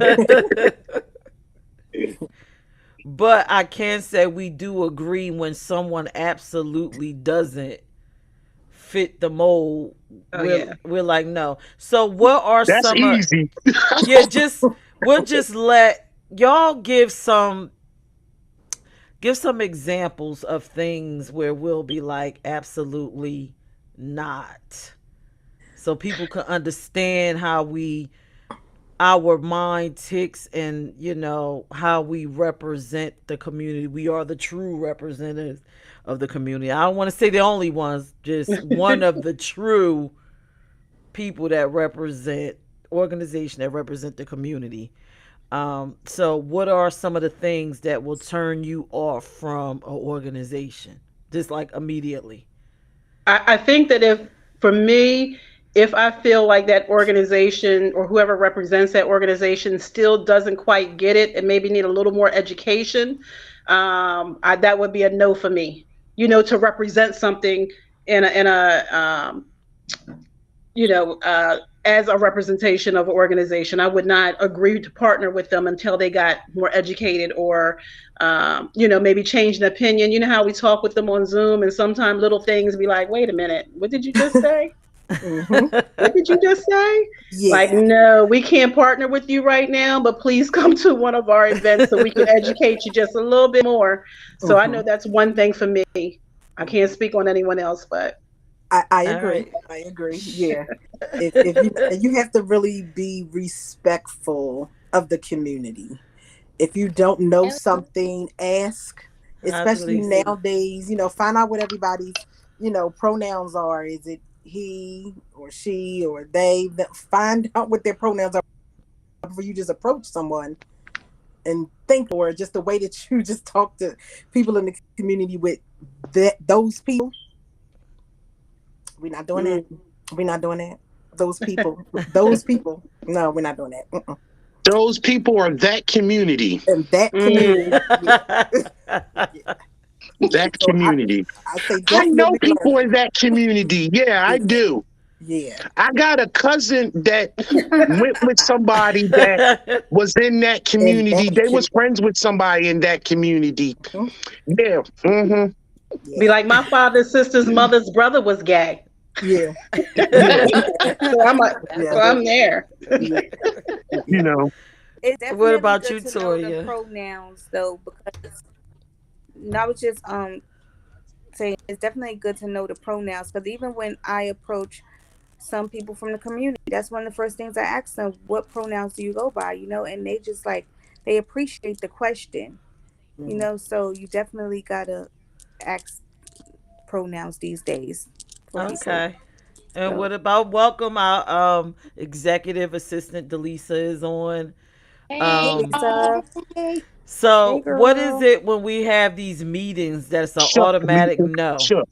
A: But I can say we do agree when someone absolutely doesn't fit the mold.
B: Oh,
A: we're
B: yeah.
A: we're like no. So what are
D: That's
A: some of
D: easy.
A: yeah, we'll just let y'all give some examples of things where we'll be like absolutely not. So people can understand how our mind ticks and how we represent the community. We are the true representatives of the community. I don't want to say the only ones, just one of the true people that represent organization that represent the community. So what are some of the things that will turn you off from an organization just like immediately?
B: I think that for me, if I feel like that organization or whoever represents that organization still doesn't quite get it and maybe need a little more education, that would be a no for me. To represent something in a as a representation of an organization, I would not agree to partner with them until they got more educated or, maybe change an opinion. You know how we talk with them on Zoom and sometimes little things be like, wait a minute, what did you just say? What did you just say?
C: Yeah.
B: Like, no, we can't partner with you right now, but please come to one of our events so we can educate you just a little bit more. So I know that's one thing for me. I can't speak on anyone else, but
C: I
A: All
C: agree.
A: right.
C: I agree. Yeah. If you have to really be respectful of the community. If you don't know something, ask. Especially
A: Absolutely.
C: nowadays, find out what everybody's, pronouns are. Is it he or she or they? Find out what their pronouns are before you just approach someone and think, or just the way that you just talk to people in the community with those people. We're not doing that. We're not doing that. Those people. No, we're not doing that. Mm-mm.
D: Those people are that community.
C: And that community. Yeah.
D: That
C: So
D: community.
C: I say
D: I know
C: definitely
D: people
C: learn.
D: in that community. Yeah, I do.
C: Yeah.
D: I got a cousin that went with somebody that was in that
C: And
D: community.
C: that
D: They was friends with somebody in that community. Yeah. Mm-hmm.
B: be
C: yeah.
B: like, my father's sister's mother's brother was gay.
C: Yeah.
D: Yeah.
B: So I'm there.
C: Yeah.
D: You know.
E: It's
A: What
E: definitely
A: about
E: good
A: you,
E: to know the
A: Toya?
E: pronouns though, because I was just saying it's definitely good to know the pronouns because even when I approach some people from the community, that's one of the first things I ask them, what pronouns do you go by, and they just like they appreciate the question, so you definitely gotta ask pronouns these days for people.
A: Okay. And
E: So
A: what about welcome our executive assistant Delisa is on. Um
E: Lisa,
C: Hey.
E: hey
A: so what is
E: girl.
A: it when we have these meetings that's an
D: Sure.
A: automatic no?
D: Sure.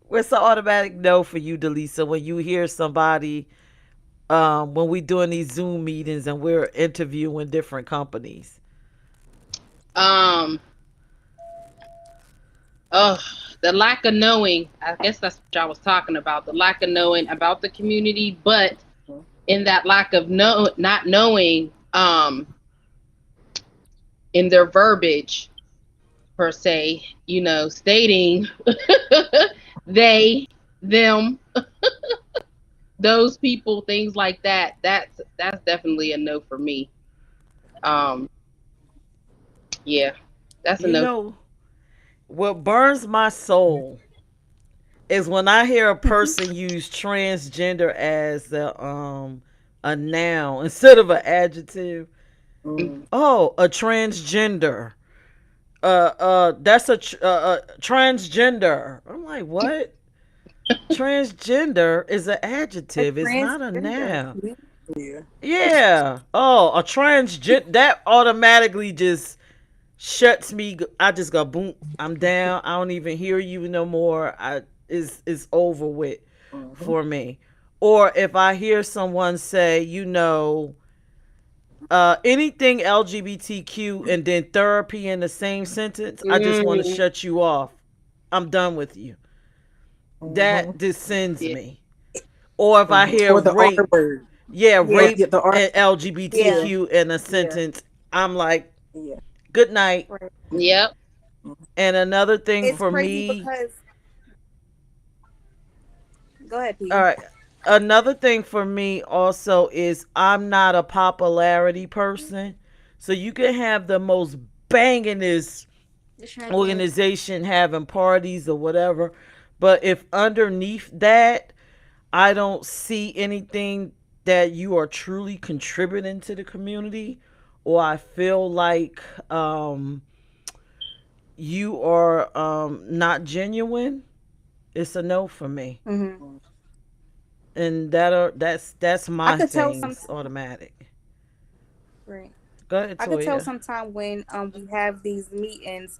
A: What's the automatic no for you, Delisa, when you hear somebody when we doing these Zoom meetings and we're interviewing different companies?
F: Um, oh, the lack of knowing. I guess that's what I was talking about. The lack of knowing about the community, but in that lack of not knowing, in their verbiage per se, stating they, them, those people, things like that. That's definitely a no for me. Yeah, that's a
A: You
F: no.
A: know what burns my soul is when I hear a person use transgender as a noun instead of an adjective. Oh, a transgender. That's a transgender. I'm like, what? Transgender is an
E: A
A: adjective. It's not a
E: transgender.
A: noun.
C: Yeah.
A: Yeah. Oh, a transgender. That automatically just shuts me. I just go boom. I'm down. I don't even hear you no more. It's over with for me. or if I hear someone say, anything LGBTQ and then therapy in the same sentence, I just want to shut you off. I'm done with you. That descends
F: Yeah.
A: me. Or if I hear
C: Or the
A: rape,
C: R word.
A: rape
C: the R.
A: and LGBTQ in a sentence, I'm like,
C: Yeah.
A: good night.
E: Right.
F: Yep.
A: And another thing
E: It's
A: for
E: crazy
A: me,
E: because. Go ahead, P.
A: all right. Another thing for me also is I'm not a popularity person. So you can have the most bangingest organization having parties or whatever. But if underneath that, I don't see anything that you are truly contributing to the community, or I feel like you are not genuine, it's a no for me.
E: Mm-hmm.
A: And that's
E: I
A: my
E: could tell
A: things automatic.
E: right.
A: Go ahead,
E: I could tell
A: Toya.
E: sometime when we have these meetings,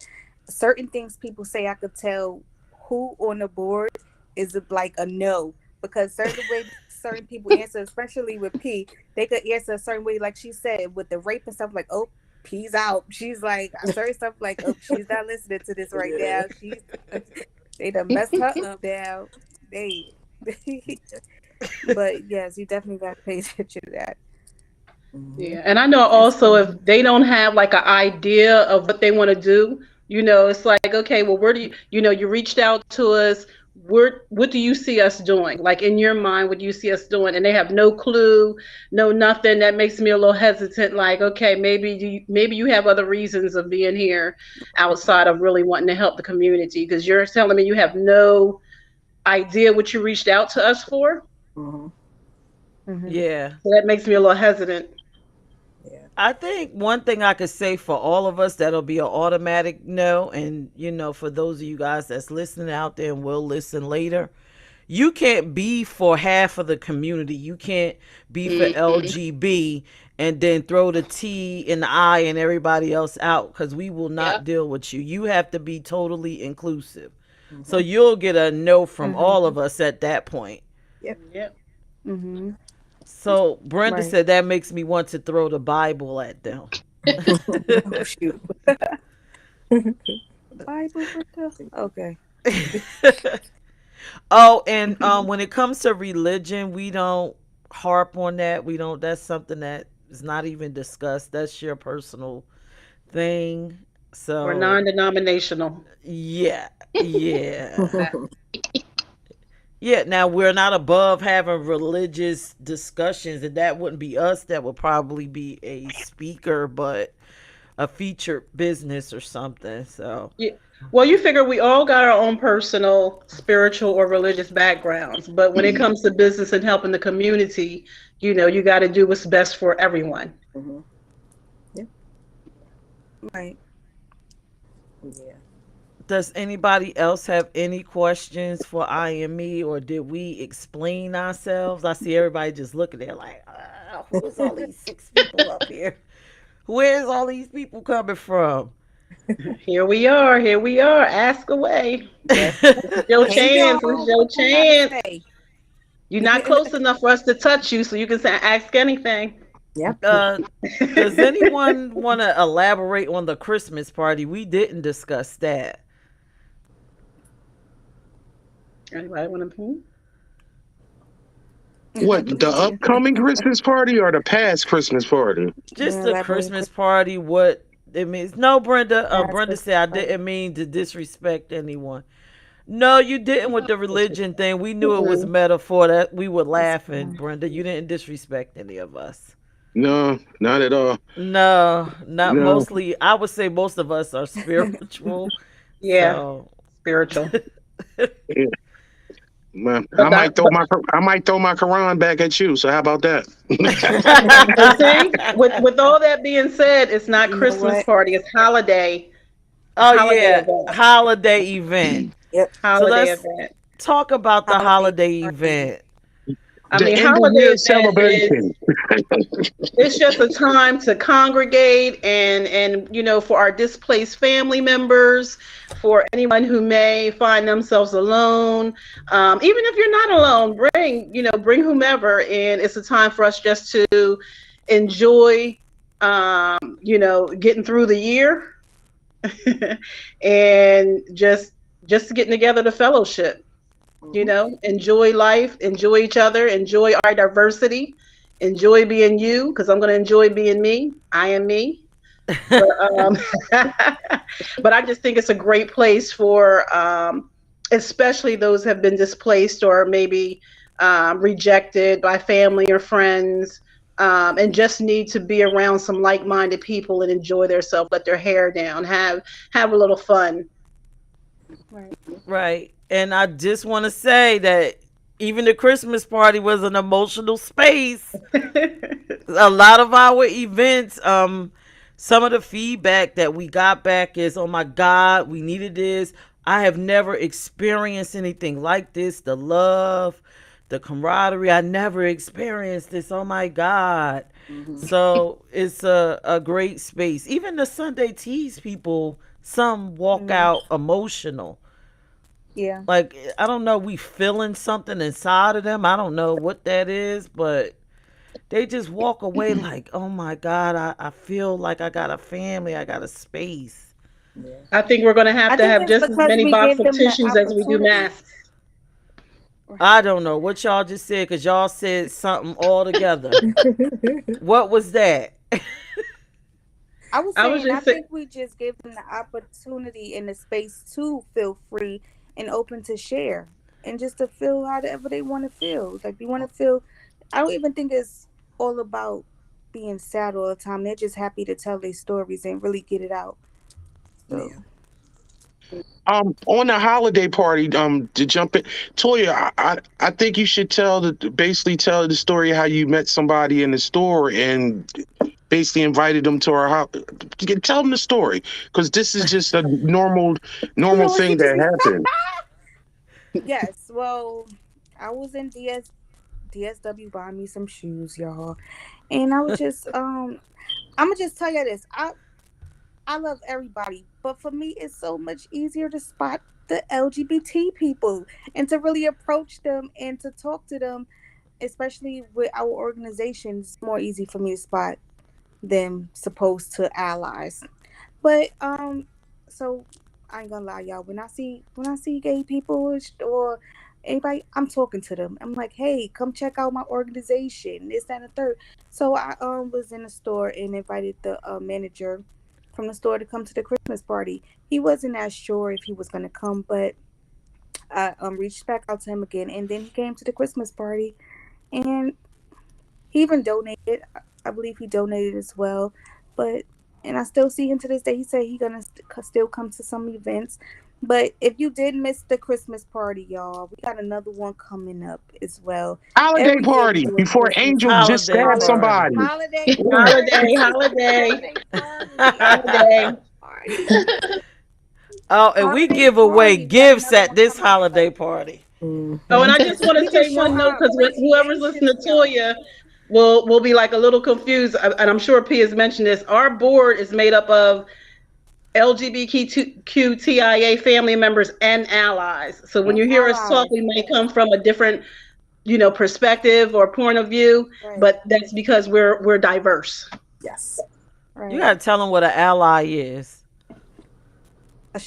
E: certain things people say, I could tell who on the board is like a no, because certain way certain people answer, especially with P, they could answer a certain way, like she said with the rape and stuff, like, oh, P's out. She's like certain stuff like, oh, she's not listening to this right now. She's they done messed her up now. They but yes, you definitely gotta pay attention to that.
B: Yeah, and I know also if they don't have like an idea of what they want to do, it's like, okay, well, where do you reached out to us. What do you see us doing? Like in your mind, what do you see us doing? And they have no clue, no nothing. That makes me a little hesitant. Like, okay, maybe you have other reasons of being here outside of really wanting to help the community, because you're telling me you have no idea what you reached out to us for.
E: Mm-hmm.
A: Yeah.
B: So that makes me a little hesitant.
A: I think one thing I could say for all of us that'll be an automatic no, and for those of you guys that's listening out there and will listen later, you can't be for half of the community. You can't be for LGB and then throw the T and the I and everybody else out, because we will not deal with you. You have to be totally inclusive. So you'll get a no from all of us at that point.
B: Yep.
E: Mm-hmm.
A: So Brenda
E: Right.
A: said that makes me want to throw the Bible at them.
C: Oh, shoot.
E: Bible okay.
A: Oh, and when it comes to religion, we don't harp on that. We don't. That's something that is not even discussed. That's your personal thing. So
B: We're non-denominational.
A: yeah, yeah. Now we're not above having religious discussions, and that wouldn't be us. That would probably be a speaker, but a featured business or something. So
B: Yeah. Well, you figure we all got our own personal, spiritual, or religious backgrounds, but when it comes to business and helping the community, you got to do what's best for everyone.
E: Right.
C: Yeah.
A: does anybody else have any questions for I and me, or did we explain ourselves? I see everybody just looking there like, who's all these 6 people up here? Where's all these people coming from?
B: Here we are. Ask away. It's your chance. It's your chance. You're not close enough for us to touch you, so you can say, ask anything.
C: Yep.
A: Does anyone want to elaborate on the Christmas party? We didn't discuss that.
B: Anybody want to?
D: What, the upcoming Christmas party or the past Christmas party?
A: Just the Christmas party. What it means? No, Brenda. Brenda said I didn't mean to disrespect anyone. No, you didn't with the religion thing. We knew it was metaphor. That we were laughing, Brenda. You didn't disrespect any of us.
D: No, not at all.
A: No, not
D: No.
A: mostly. I would say most of us are spiritual.
B: Yeah,
A: So.
B: spiritual.
D: Yeah. Man, I might throw my Quran back at you. So how about that?
B: And see, with all that being said, it's not Christmas party. It's holiday.
A: Holiday event. Holiday event.
C: Yep.
B: Holiday
A: let's
B: event.
A: talk about the holiday event.
B: I
D: The
B: mean,
D: end of year
B: holiday
D: celebration.
B: it's just a time to congregate and for our displaced family members, for anyone who may find themselves alone, even if you're not alone, bring whomever, and it's a time for us just to enjoy getting through the year and just getting together to fellowship. Enjoy life, enjoy each other, enjoy our diversity, enjoy being you, because I'm going to enjoy being me. I am me. But, but I just think it's a great place for, especially those who have been displaced or maybe rejected by family or friends, and just need to be around some like-minded people and enjoy themselves, let their hair down, have a little fun.
E: Right.
A: Right. And I just want to say that even the Christmas party was an emotional space. A lot of our events, some of the feedback that we got back is, oh my God, we needed this. I have never experienced anything like this. The love, the camaraderie. I never experienced this. Oh my God. So it's a great space. Even the Sunday Teas people, some walk out emotional.
E: Yeah.
A: Like, I don't know, we feeling something inside of them. I don't know what that is, but they just walk away like, oh my God, I feel like I got a family, I got a space.
B: I think we're going to
E: I
B: have
E: think it's
B: just as
E: because
B: many
E: we
B: box
E: gave
B: of
E: them the
B: tissues as we do
E: opportunity.
B: masks.
A: I don't know what y'all just said, because y'all said something altogether. What was that?
E: I was
B: I was
E: saying, I
B: just saying,
E: think we just gave them the opportunity and the space to feel free and open to share and just to feel however they want to feel. Like, they want to feel, I don't even think it's all about being sad all the time. They're just happy to tell their stories and really get it out. So,
D: On the holiday party, to jump in, Toya, I think you should basically tell the story how you met somebody in the store and basically invited them to our house. Tell them the story, because this is just a normal thing that happened.
E: yes, well, I was in DSW buying me some shoes, y'all. And I was just, I'm going to just tell you this. I love everybody, but for me, it's so much easier to spot the LGBT people and to really approach them and to talk to them, especially with our organizations. It's more easy for me to spot them supposed to allies. But so I ain't gonna lie, y'all. When I see gay people or anybody, I'm talking to them. I'm like, hey, come check out my organization. This, that, and the third. So I was in the store and invited the manager from the store to come to the Christmas party. He wasn't as sure if he was gonna come, but I reached back out to him again, and then he came to the Christmas party, and he even donated. I believe he donated as well, but and I still see him to this day. He said he gonna still come to some events. But if you did miss the Christmas party, y'all, we got another one coming up as well.
D: Holiday
E: Every year we
D: party
E: do a
D: before
E: Christmas
D: Angel just
A: Holiday
D: stabbed
A: party.
D: somebody.
E: holiday
B: holiday,
E: holiday
B: holiday.
E: party.
A: Oh, and we
E: Holiday
A: give away
E: party. We got
A: gifts
E: another
A: at
E: one
A: this
E: coming up.
A: holiday party.
B: Oh, and I just want
E: We
B: to say
E: just show
B: one note,
E: our
B: because whoever's
E: appreciation
B: listening
E: to
B: to
E: y'all.
B: Toya will be like a little confused, and I'm sure P has mentioned this. Our board is made up of LGBTQTIA family members and allies. So when you hear us talk,
E: Allies.
B: we may come from a different, perspective or point of view,
E: Right.
B: but that's because we're diverse.
C: Yes.
A: You
E: Right.
A: gotta tell them what an ally is.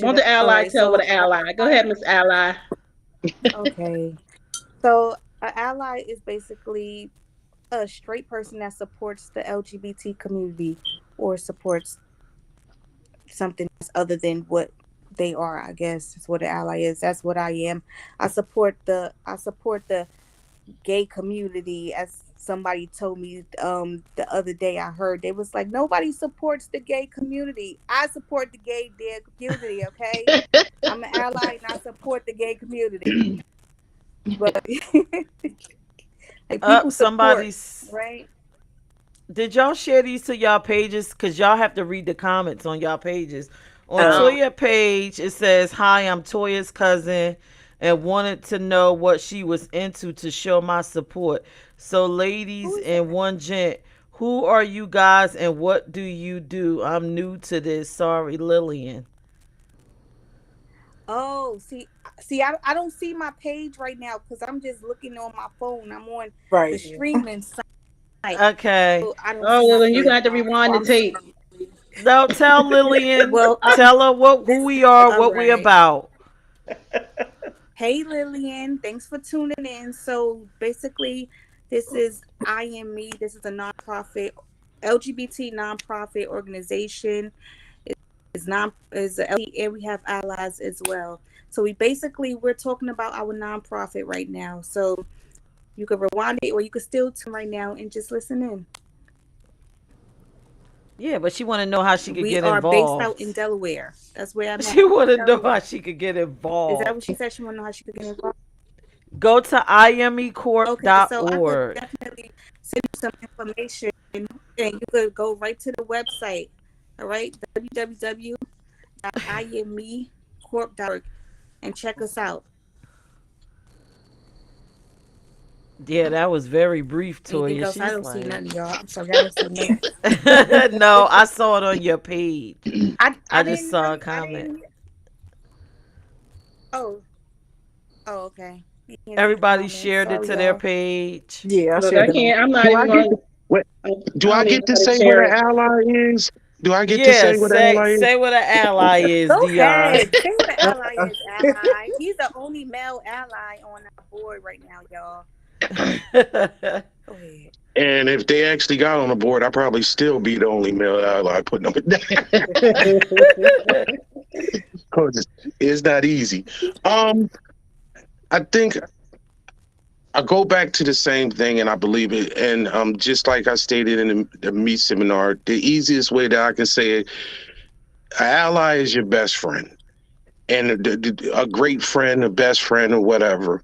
B: Want the ally,
E: Alright,
B: tell
E: so
B: what an ally. Go ahead, Miss Ally.
E: okay. So an ally is basically a straight person that supports the LGBT community or supports something else other than what they are, I guess is what an ally is. That's what I am. I support the gay community, as somebody told me the other day. I heard they was like, nobody supports the gay community. I support the gay community, okay? I'm an ally and I support the gay community. But like, people support,
A: Somebody's.
E: right?
A: Did y'all share these to y'all pages? Because y'all have to read the comments on y'all pages. On
B: Oh.
A: Toya page, it says, "Hi, I'm Toya's cousin. and wanted to know what she was into to show my support. So, ladies
E: Who is
A: and one gent, who are you guys and what do you do? I'm new to this. Sorry, Lillian.
E: Oh, I don't see my page right now because I'm just looking on my phone. I'm on the
C: Right.
E: streaming site.
A: Okay.
E: So I don't
B: Oh,
E: see
B: well,
E: my
B: then you
E: page.
B: got to rewind the tape.
A: Now tell Lillian,
E: Well,
A: tell her who we are,
E: all
A: what we
E: right.
A: about.
E: Hey Lillian, thanks for tuning in. So basically, this is I Am Me. This is a nonprofit, LGBT nonprofit organization. Is and we have allies as well. So we're talking about our nonprofit right now. So you could rewind it, or you could still tune right now and just listen in.
A: Yeah, but she want to know how she could
E: We
A: get
E: are based out
A: involved.
E: in Delaware. That's where I'm
A: She
E: at.
A: want to know how
E: Delaware.
A: she could get
E: Is that what
A: involved.
E: she said? She want to know how she could get involved.
A: Go to
E: Okay, so I could
A: imecorp.org.
E: definitely send you some information, and you could go right to the website. All right, www.imecorp.org, and check us out.
A: Yeah, that was very brief,
E: Anything
A: Toya.
E: else? I
A: She's
E: don't see
A: like,
E: none, y'all. I'm sorry, I don't see none.
A: no, I saw it on your page.
E: I
A: I just
E: didn't
A: saw a
E: really. I
A: comment.
E: didn't. Oh. Oh, okay. You can't see the
A: Everybody
E: comments.
A: shared it
E: Sorry,
A: to their
E: y'all.
A: page.
C: Yeah, I
B: Look,
C: shared
B: I
C: it.
B: can't. I'm not
D: Do
B: even
D: I
B: going.
D: get what?
B: I
D: Do I
B: don't
D: get
B: even
D: to
B: know how to
D: say what
B: share
D: an
B: it.
D: ally is? Do I get to
A: Yeah,
D: say what an ally is?
A: say what an ally is,
E: Go
A: Dion.
E: ahead. Say what an ally is, ally. He's the only male ally on our board right now, y'all. Go ahead.
D: And if they actually got on the board, I'd probably still be the only male ally putting them down. Because it's not easy. I think I go back to the same thing, and I believe it. And just like I stated in the Me seminar, the easiest way that I can say it, an ally is your best friend, and a great friend, a best friend, or whatever.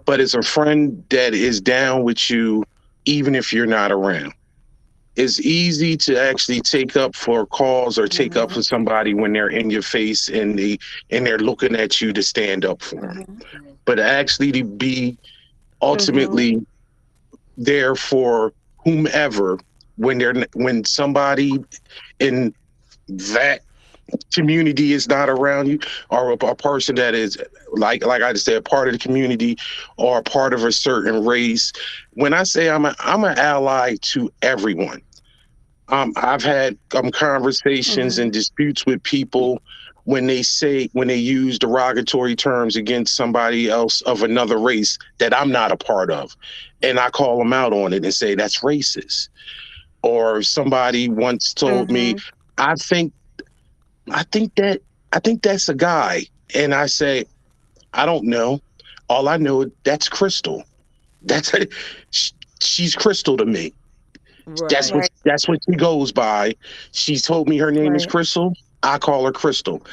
D: But it's a friend that is down with you, even if you're not around. It's easy to actually take up for a cause or take up for somebody when they're in your face and they're looking at you to stand up for them. But actually to be ultimately there for whomever when somebody in that community is not around you, or a person that is like I just said, a part of the community or a part of a certain race. When I say I'm an ally to everyone. I've had conversations and disputes with people when they use derogatory terms against somebody else of another race that I'm not a part of, and I call them out on it and say that's racist. Or somebody once told me, I think I think that I think that's a guy, and I say I don't know. All I know that's Crystal. That's she's Crystal to me. That's
A: Right.
D: what that's what she goes by. She told me her name is
E: Right.
D: Crystal. I call her Crystal.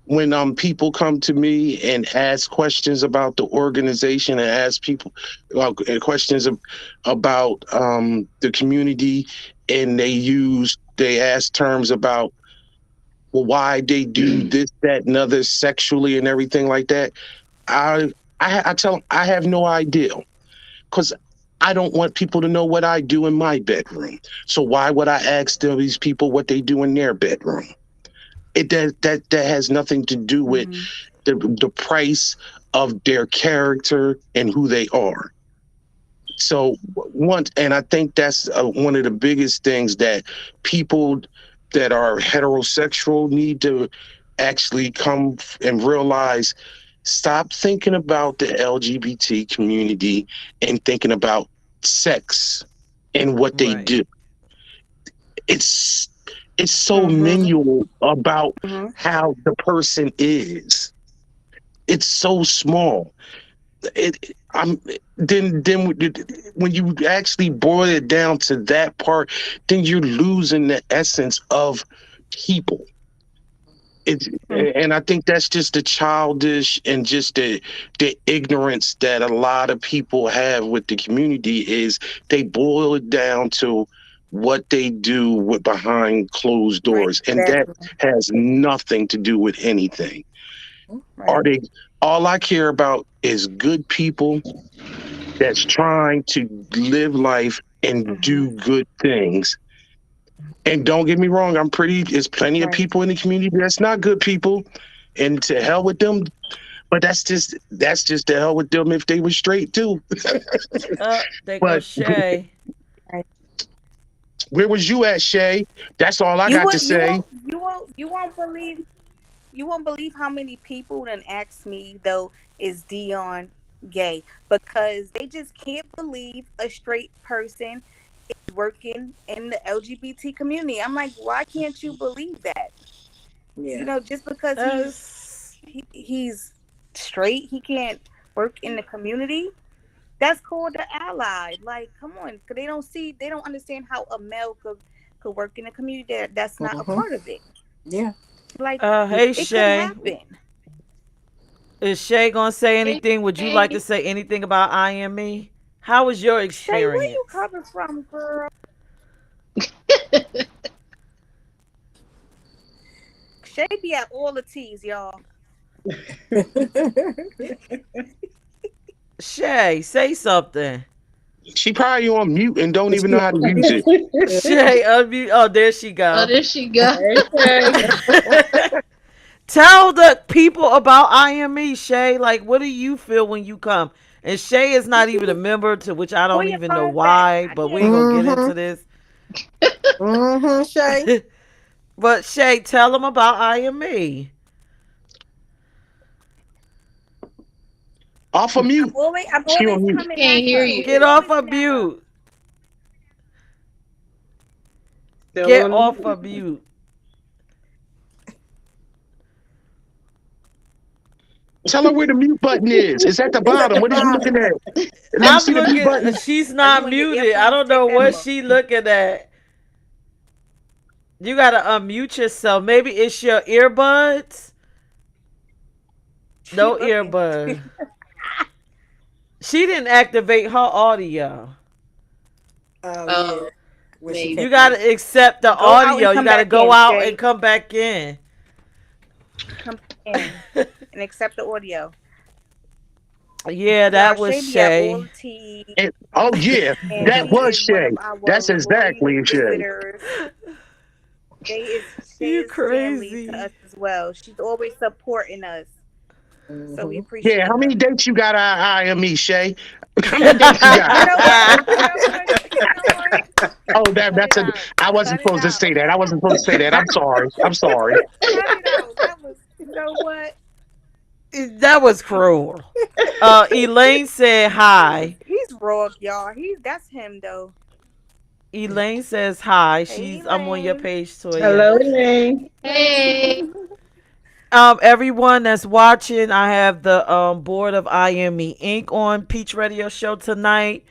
D: When people come to me and ask questions about the organization and ask people questions about the community, and they ask terms about why they do this, that, and other sexually and everything like that. I tell them I have no idea, because I don't want people to know what I do in my bedroom. So why would I ask these people what they do in their bedroom? That has nothing to do with the price of their character and who they are. So and I think that's one of the biggest things that people that are heterosexual need to actually come and realize. Stop thinking about the LGBT community and thinking about sex and what they
A: Right.
D: do. It's so minimal about how the person is. It's so small. Then when you actually boil it down to that part, then you're losing the essence of people. And I think that's just the childish and just the ignorance that a lot of people have with the community, is they boil it down to what they do with behind closed
E: Right.
D: doors, and that
E: Exactly.
D: has nothing to do with anything.
E: Right.
D: Are they All I care about is good people that's trying to live life and do good things. And don't get me wrong, there's plenty of
E: Right.
D: people in the community that's not good people, and to hell with them. But that's just to hell with them if they were straight too.
A: There
D: But
A: goes Shay.
D: where was you at, Shay? That's all I
G: You
D: got to
G: won't, you
D: say.
G: won't, you won't believe how many people then ask me though, is Dion gay? Because they just can't believe a straight person is working in the LGBT community. I'm like, why can't you believe that?
C: Yeah.
G: You know, just because he's straight, he can't work in the community. That's called the ally. Like, come on, because they don't understand how a male could work in the community. That's not a part of it.
C: Yeah.
G: Like,
A: Hey
G: it could
A: Shay,
G: happen.
A: is Shay gonna say anything? Would you like to
F: Hey.
A: say anything about IME? How was your
G: Shay, where
A: experience?
G: you coming from, girl? Shay be at all the teas, y'all.
A: Shay, say something.
D: She probably on mute and don't even know how to use it.
A: Shay, unmute. Oh, there she
F: Oh,
A: go.
F: there she go.
A: Tell the people about IME, Shay. Like, what do you feel when you come? And Shay is not even a member, to which I don't
G: Pull your
A: even know
G: phone
A: why,
G: back. I
A: but we
G: can't-
A: ain't gonna get into this.
C: Shay.
A: But Shay, tell them about IME.
D: Off of mute.
G: I'm
D: She
G: always
D: on mute.
G: coming
F: Can't
G: at
F: hear
G: her.
F: you.
A: Get
G: Always
A: off of
G: coming at her.
A: mute.
B: Still
A: Get
B: on-
A: off of mute.
D: Tell her where the mute button is. It's at the bottom. What are you looking at? Let me
A: I'm
D: see the mute
A: looking.
D: button.
A: She's not
G: on your
A: muted. I don't
G: earphones?
A: know
G: Take
A: what
G: them off.
A: she looking at. You gotta unmute yourself. Maybe it's your earbuds. No
G: She looking.
A: earbud. She didn't activate her audio.
F: Oh,
C: When she
F: maybe.
A: You gotta accept the
G: Go out and
A: audio. You
G: come
A: gotta
G: back
A: go
G: in,
A: out
G: Shay.
A: and come back in.
G: Come in and accept the audio.
A: Yeah, that
G: Y'all,
A: was
G: Shay be at all
A: Shay.
G: the teas,
D: Oh yeah,
G: and
D: that
G: she
D: was
G: is one
D: Shay.
G: of our
D: That's exactly
G: loyal
D: Shay.
G: visitors. Shay
A: You
G: is family
A: crazy.
G: to us as well. She's always supporting us, so we appreciate
D: Yeah, how
G: her.
D: many dates you got IME, Shay? How many dates you got?
G: You know what? You know what?
D: Oh,
G: Cut
D: that's
G: it
D: a.
G: out.
D: I wasn't
G: Cut it
D: supposed to
G: out.
D: say that. I wasn't supposed to say that. I'm sorry. I'm sorry.
G: Cut it out. That was, you know what?
A: That was cruel. Elaine said hi.
G: He's raw, y'all. That's him though.
A: Elaine says hi.
G: Hey,
A: I'm on your
G: Elaine.
A: page, Toya.
B: Hello, Elaine.
F: Hey.
A: Everyone that's watching, I have the board of IME Inc. on Peach Radio Show tonight.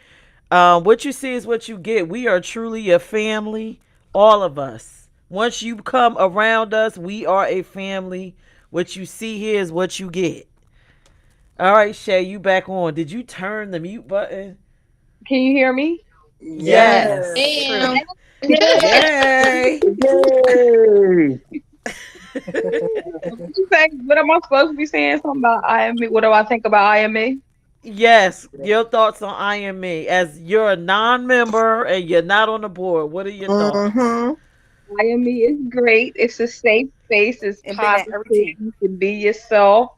A: What you see is what you get. We are truly a family, all of us. Once you come around us, we are a family. What you see here is what you get. All right, Shay, you back on. Did you turn the mute button?
H: Can you hear me?
A: Yes.
F: Damn.
A: Yay.
D: Yay!
H: What am I supposed to be saying? Something about IME? What do I think about IME?
A: Yes, your thoughts on IME. As you're a non-member and you're not on the board, what are your thoughts?
H: IME is great. It's a safe space. It's
G: And been at
H: positive.
G: every team.
H: You can be yourself.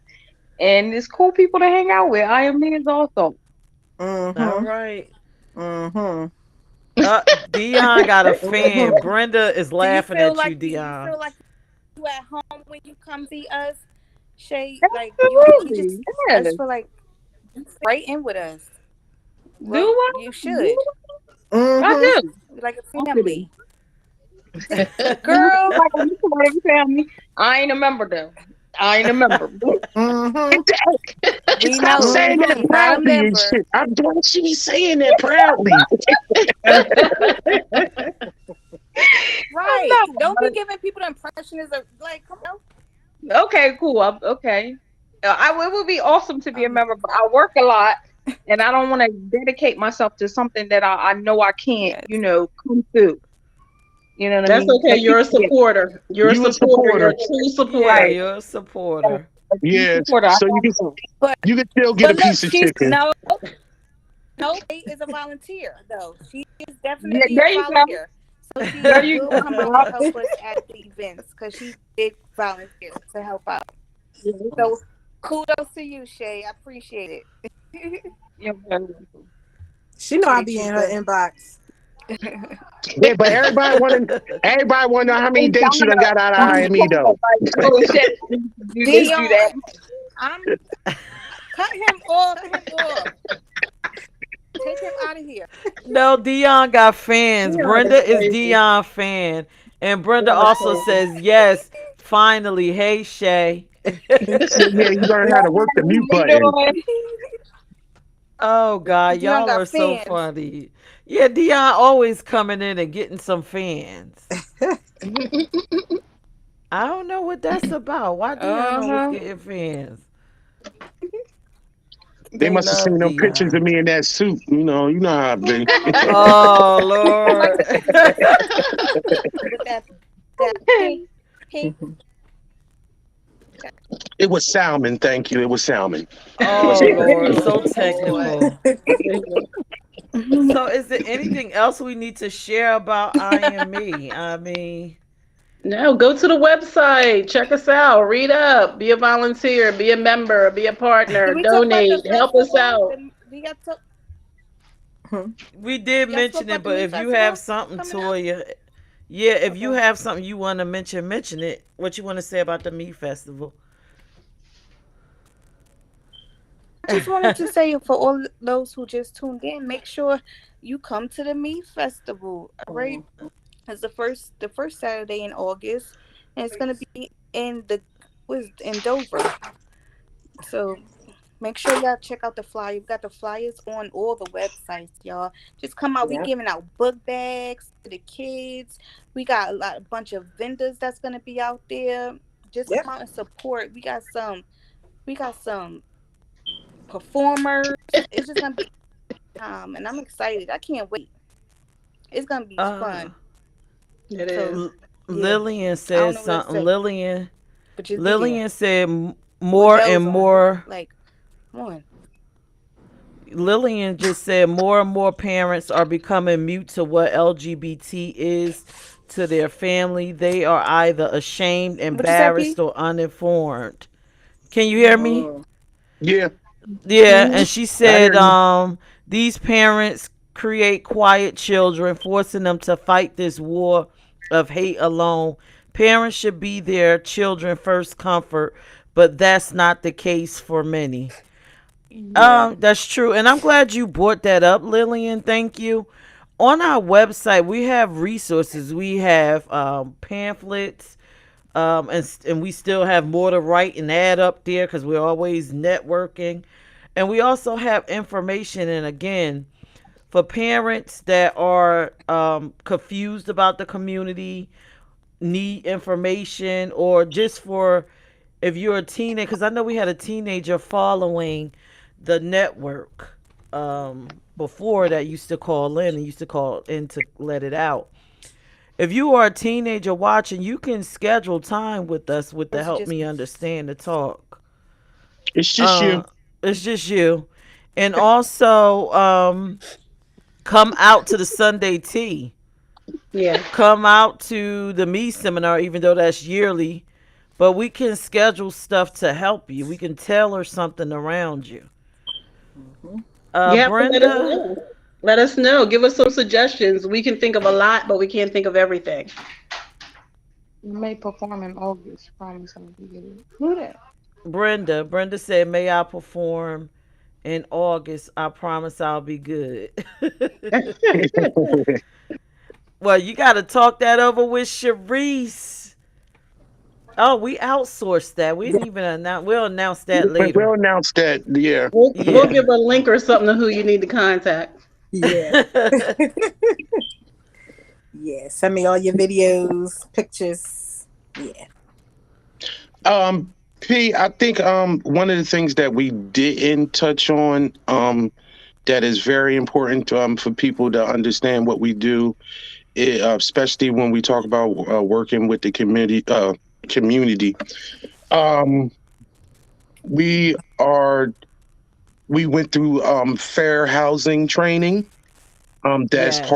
H: And it's cool people to hang out with. IME is awesome.
A: All right.
C: Mm-hmm.
A: Dion got a fan. Brenda is laughing
G: do you
A: at
G: feel
A: you,
G: like, do
A: Dion.
G: you feel like you at home when you come see us, Shay? Like you just, I
H: Yes.
G: just feel like you right in with us.
H: Do I?
G: You should.
H: I do.
G: Like a family. Girl,
H: Like when you come to every family, I ain't a member though. I ain't a member.
G: we
D: Stop
G: know
D: saying that
G: she's not a
D: proudly and
G: member.
D: shit. I'm glad she be saying that proudly.
G: Right.
H: not.
G: Don't be giving people the impression is like, come on.
H: Okay, cool. Okay. It would be awesome to be a member, but I work a lot and I don't want to dedicate myself to something that I know I can't, come through. You know what I
B: That's
H: mean?
B: okay. You're a supporter. You're a
D: You a
B: supporter. You're
D: supporter.
B: a true supporter.
A: Yeah, you're a supporter.
D: Yeah,
H: Support her.
D: so
G: But
D: you can still get a
G: look,
D: piece of
G: she's
D: chicken.
G: no, she is a volunteer though. She is
H: Yeah,
G: definitely
H: there
G: a
H: you go.
G: volunteer. So she
H: There you
G: will
H: go.
G: come out and help us at the events because she did volunteer to help out. So kudos to you, Shay. I appreciate it.
H: You're very welcome.
C: She know I
G: Appreciate
C: be
G: you,
C: in her
G: sis.
C: inbox.
D: Yeah, but everybody want to know how many dates you done got out of IME though.
H: Like, oh shit, do this, do that.
G: Dion, I'm cut him off. Take him out of here.
A: No, Dion got fans.
B: Dion
A: Brenda
B: is
A: is
B: crazy.
A: Dion fan. And Brenda
B: Dion is
A: also
B: crazy.
A: says, yes, finally. Hey, Shay.
D: So, yeah, you learn how to work the mute
H: How you
D: button.
H: doing?
A: Oh, God.
G: Dion
A: Y'all
G: got
A: are so
G: fans.
A: funny. Yeah, Dion always coming in and getting some fans. I don't know what that's about. Why Dion always getting fans?
D: They must have seen
A: love
D: them pictures of
A: Dion.
D: me in that suit. You know how I be.
A: Oh, Lord.
G: With that pink.
D: It was salmon, thank you. It was salmon.
A: Oh, Lord. So technical. So is there anything else we need to share about IME? I mean,
B: No, go to the website, check us out, read up, be a volunteer, be a member, be a partner,
G: Did we talk about the
B: donate, help us
G: festival?
B: out.
G: We got to,
A: we did
G: y'all
A: mention
G: spoke
A: it,
G: about the
A: but
G: Meat
A: if you have
G: Festival
A: something,
G: coming up?
A: Toya, yeah, if you
G: Okay.
A: have something you want to mention it. What you want to say about the Meat Festival?
G: I just wanted to say for all those who just tuned in, make sure you come to the Meat Festival. All right, it's the first Saturday in August, and it's gonna be in in Dover. So make sure y'all check out the flyer. We got the flyers on all the websites, y'all. Just come out. We
B: Yep.
G: giving out book bags to the kids. We got a bunch of vendors that's gonna be out there. Just
C: Yep.
G: come out and support. We got some performers. It's just gonna be and I'm excited. I can't wait. It's gonna be fun.
B: It
G: So
B: is.
A: Lillian
G: I don't
A: said
G: know what to
A: something.
G: say, but just be there
A: Lillian said
G: with
A: more
G: bells
A: and
G: on.
A: more.
G: Like, come on.
A: Lillian just said more and more parents are becoming mute to what LGBT is to their family. They are either ashamed,
G: What you said, P?
A: embarrassed, or uninformed. Can you hear me?
B: Oh.
D: Yeah,
A: Yeah, and she
D: I
A: said
D: hear you.
A: these parents create quiet children, forcing them to fight this war of hate alone. Parents should be their children first comfort, but that's not the case for many.
B: Yeah.
A: That's true. And I'm glad you brought that up, Lillian. Thank you. On our website, we have resources. We have pamphlets, and we still have more to write and add up there because we're always networking. And we also have information. And again, for parents that are confused about the community, need information, or just for if you're a teenager, because I know we had a teenager following the network before that used to call in and used to call in to let it out. If you are a teenager watching, you can schedule time with us with the
G: Or
A: Help
G: just
A: Me Understand to talk.
D: It's just you.
A: It's just you. And also, come out to the Sunday tea.
B: Yeah.
A: Come out to the Me seminar, even though that's yearly. But we can schedule stuff to help you. We can tailor something around you.
B: You have to let us
A: Brenda,
B: know. Let us know. Give us some suggestions. We can think of a lot, but we can't think of everything.
H: You may perform in August. Promise I'll be good. Who that?
A: Brenda said, "May I perform in August? I promise I'll be good." Well, you got to talk that over with Sharice. Oh, we outsourced that. We didn't even announce. We'll announce that
D: But we'll
A: later.
D: announce that. Yeah.
B: We'll
A: Yeah.
B: give a link or something to who you need to contact.
C: Yeah. Yeah. Send me all your videos, pictures. Yeah.
D: P, I think one of the things that we didn't touch on that is very important for people to understand what we do, especially when we talk about working with the community. we are we went through fair housing training.
A: Yes.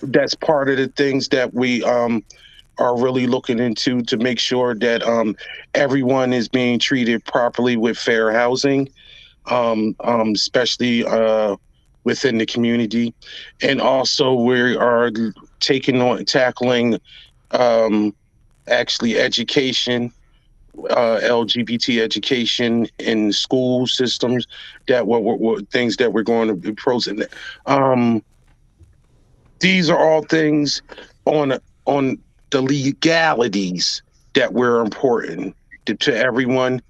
D: That's part of the things that we are really looking into to make sure that everyone is being treated properly with fair housing, especially within the community. And also, we are tackling um, actually education, LGBT education in school systems. That what things that we're going to be pros in. Um, these are all things on the legalities that were important to everyone,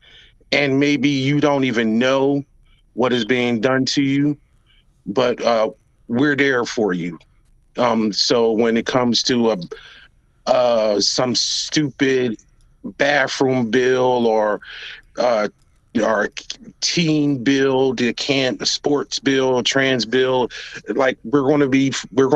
D: and maybe you don't even know what is being done to you, but we're there for you. So when it comes to some stupid bathroom bill uh, or teen bill, the sports bill, trans bill, like we're going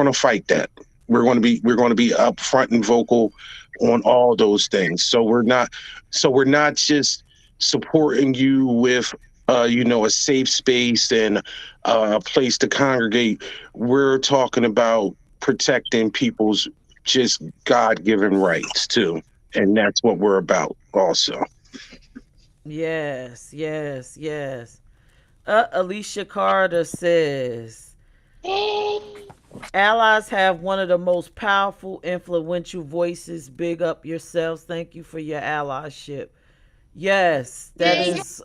D: to fight that. We're going to be upfront and vocal on all those things. So we're not just supporting you with a safe space and a place to congregate. We're talking about protecting people's just God-given rights too, and that's what we're about also.
A: Yes, yes, yes. Alicia Carter says allies have one of the most powerful, influential voices. Big up yourselves. Thank you for your allyship. Yes, that is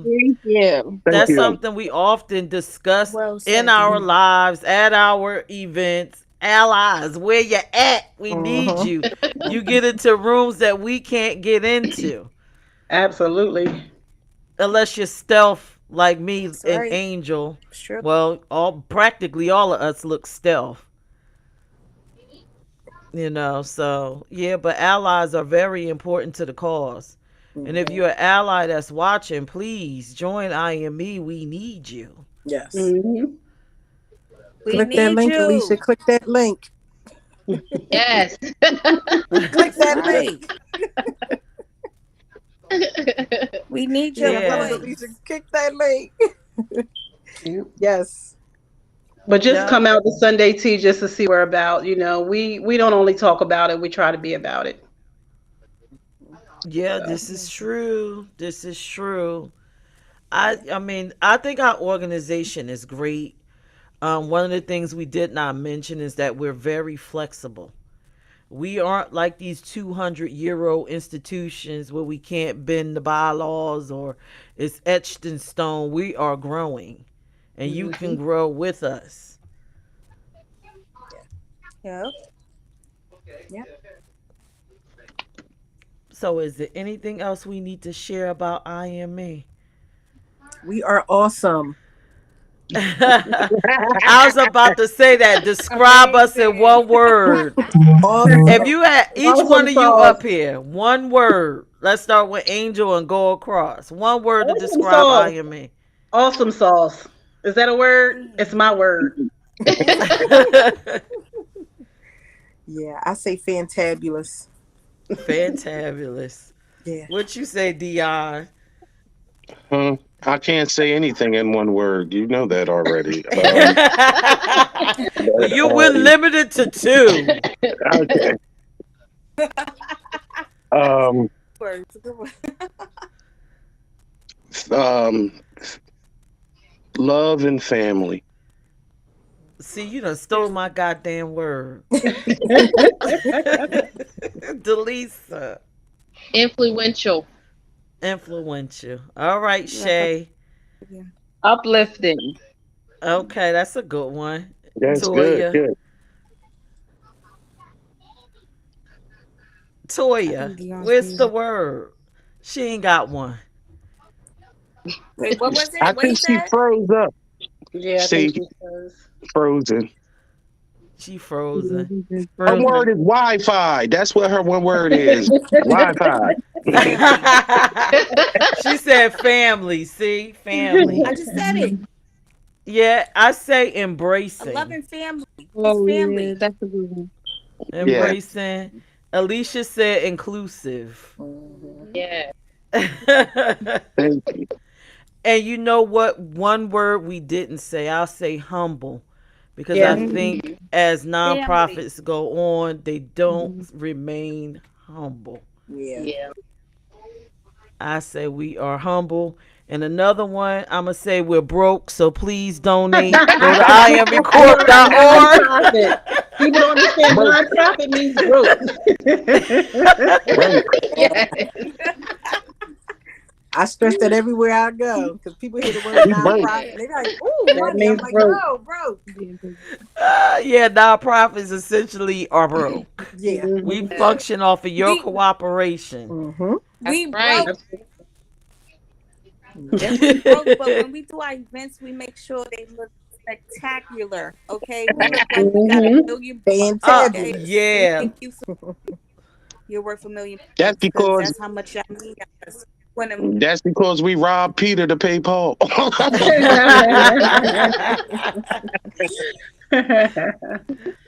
H: Thank you.
D: Thank
A: that's
D: you.
A: something we often discuss
G: Well
A: in
G: said,
A: our
G: Denise.
A: lives, at our events. Allies, where you at? We need
B: Mhm.
A: you. You get into rooms that we can't get into
B: Absolutely.
A: unless you're stealth like me
G: That's
A: and
G: right.
A: Angel.
G: It's true.
A: Well, all practically all of us look stealth, So yeah, but allies are very important to the cause. And if
C: Mhm.
A: you're an ally that's watching, please join IME. We need you.
C: Yes.
B: Hmm.
G: We
C: Click that
G: need
C: link, Alicia.
G: you.
C: Click that link.
F: Yes.
C: Click
G: That's
C: that
G: right.
C: link.
G: We need your
C: Yes, that was
A: Yeah.
C: Alicia.
G: voice.
C: Click that link.
B: Yep.
C: Yes.
B: But just
A: Yep.
B: come out to Sunday tea just to see what we're about. We don't only talk about it; we try to be about it.
A: Yeah,
B: So.
A: this is true. This is true. I mean, I think our organization is great. One of the things we did not mention is that we're very flexible. We aren't like these 200-year-old institutions where we can't bend the bylaws or it's etched in stone. We are growing, and you can
B: Hmm.
A: grow with us.
G: Yep.
C: Yep.
A: So, is there anything else we need to share about IME?
C: We are awesome.
A: I was about to say that. Describe us in
G: Amazing.
A: one word. If
C: Awesome.
A: you had each one
B: Awesome
A: of you
B: sauce.
A: up here, one word. Let's start with Angel and go across. One word to
B: Awesome
A: describe
B: sauce.
A: IME.
B: Awesome sauce. Is that a word? It's my word.
C: Yeah, I say fantabulous.
A: Fantabulous.
C: Yeah.
A: What you say, Dion?
D: Hmm. I can't say anything in one word. You know that already.
A: Well,
D: But,
A: you were limited to two.
D: okay. Um,
G: Words. Good one.
D: um, love and family.
A: See, you done stole my goddamn word. Delisa.
F: Influential.
A: Influential. All right,
G: Yeah.
A: Shay.
H: Uplifting.
A: Okay, that's a good one.
D: That's good.
A: Toya.
D: Good.
G: I
A: Toya.
G: think Dion's
A: Where's the
G: muted.
A: word? She ain't got one.
G: Wait, what was
D: I
G: it? What he
D: think she
G: said?
D: froze up.
B: Yeah, I think
D: See,
B: she does.
D: frozen.
A: She frozen.
D: Her word is Wi-Fi. That's what her one word is. Wi-Fi.
G: Family.
A: She said family. See? Family.
G: I just said it.
A: Yeah, I say
G: A
A: embracing.
G: loving family. It's
H: Oh yeah,
G: family.
H: that's a good one.
D: Yeah.
A: Embracing. Alicia said inclusive.
C: Mhm.
F: Yeah.
D: Thank you.
A: And you know what? One word we didn't say, I'll say humble. Because I
B: Yeah.
A: think as
G: Family.
A: nonprofits go on, they don't
B: Mhm.
A: remain humble.
C: Yeah.
F: Yeah.
A: I say we are humble. And another one, I'm going to say we're broke, so please donate. Go to
B: We are a
A: imrecorp.org.
B: nonprofit. People don't understand
D: Broke.
B: nonprofit means broke.
D: Broke.
F: Yeah.
C: I stress that everywhere I go because people hear the word
D: We broke.
C: nonprofit and they're like, "Ooh,
B: That
C: money." I'm
B: means
C: like,
B: broke.
C: "No, bro."
A: Yeah, nonprofits essentially are broke.
C: Yeah.
A: We
B: Mhm.
F: Yeah.
A: function off of your
G: We
A: cooperation.
C: Mm-hmm.
F: That's
G: we
F: right.
G: broke.
C: Yep.
G: We broke, but when we do our events, we make sure they look spectacular. Okay, we look like we got a
B: Mhm.
G: million okay,
C: Fantabulous.
G: and
A: Yeah.
G: thank you so you're worth
D: That's
G: $1,000,000 because
D: because
G: that's how much y'all mean to us. When
D: that's because we robbed Peter to pay Paul.
B: But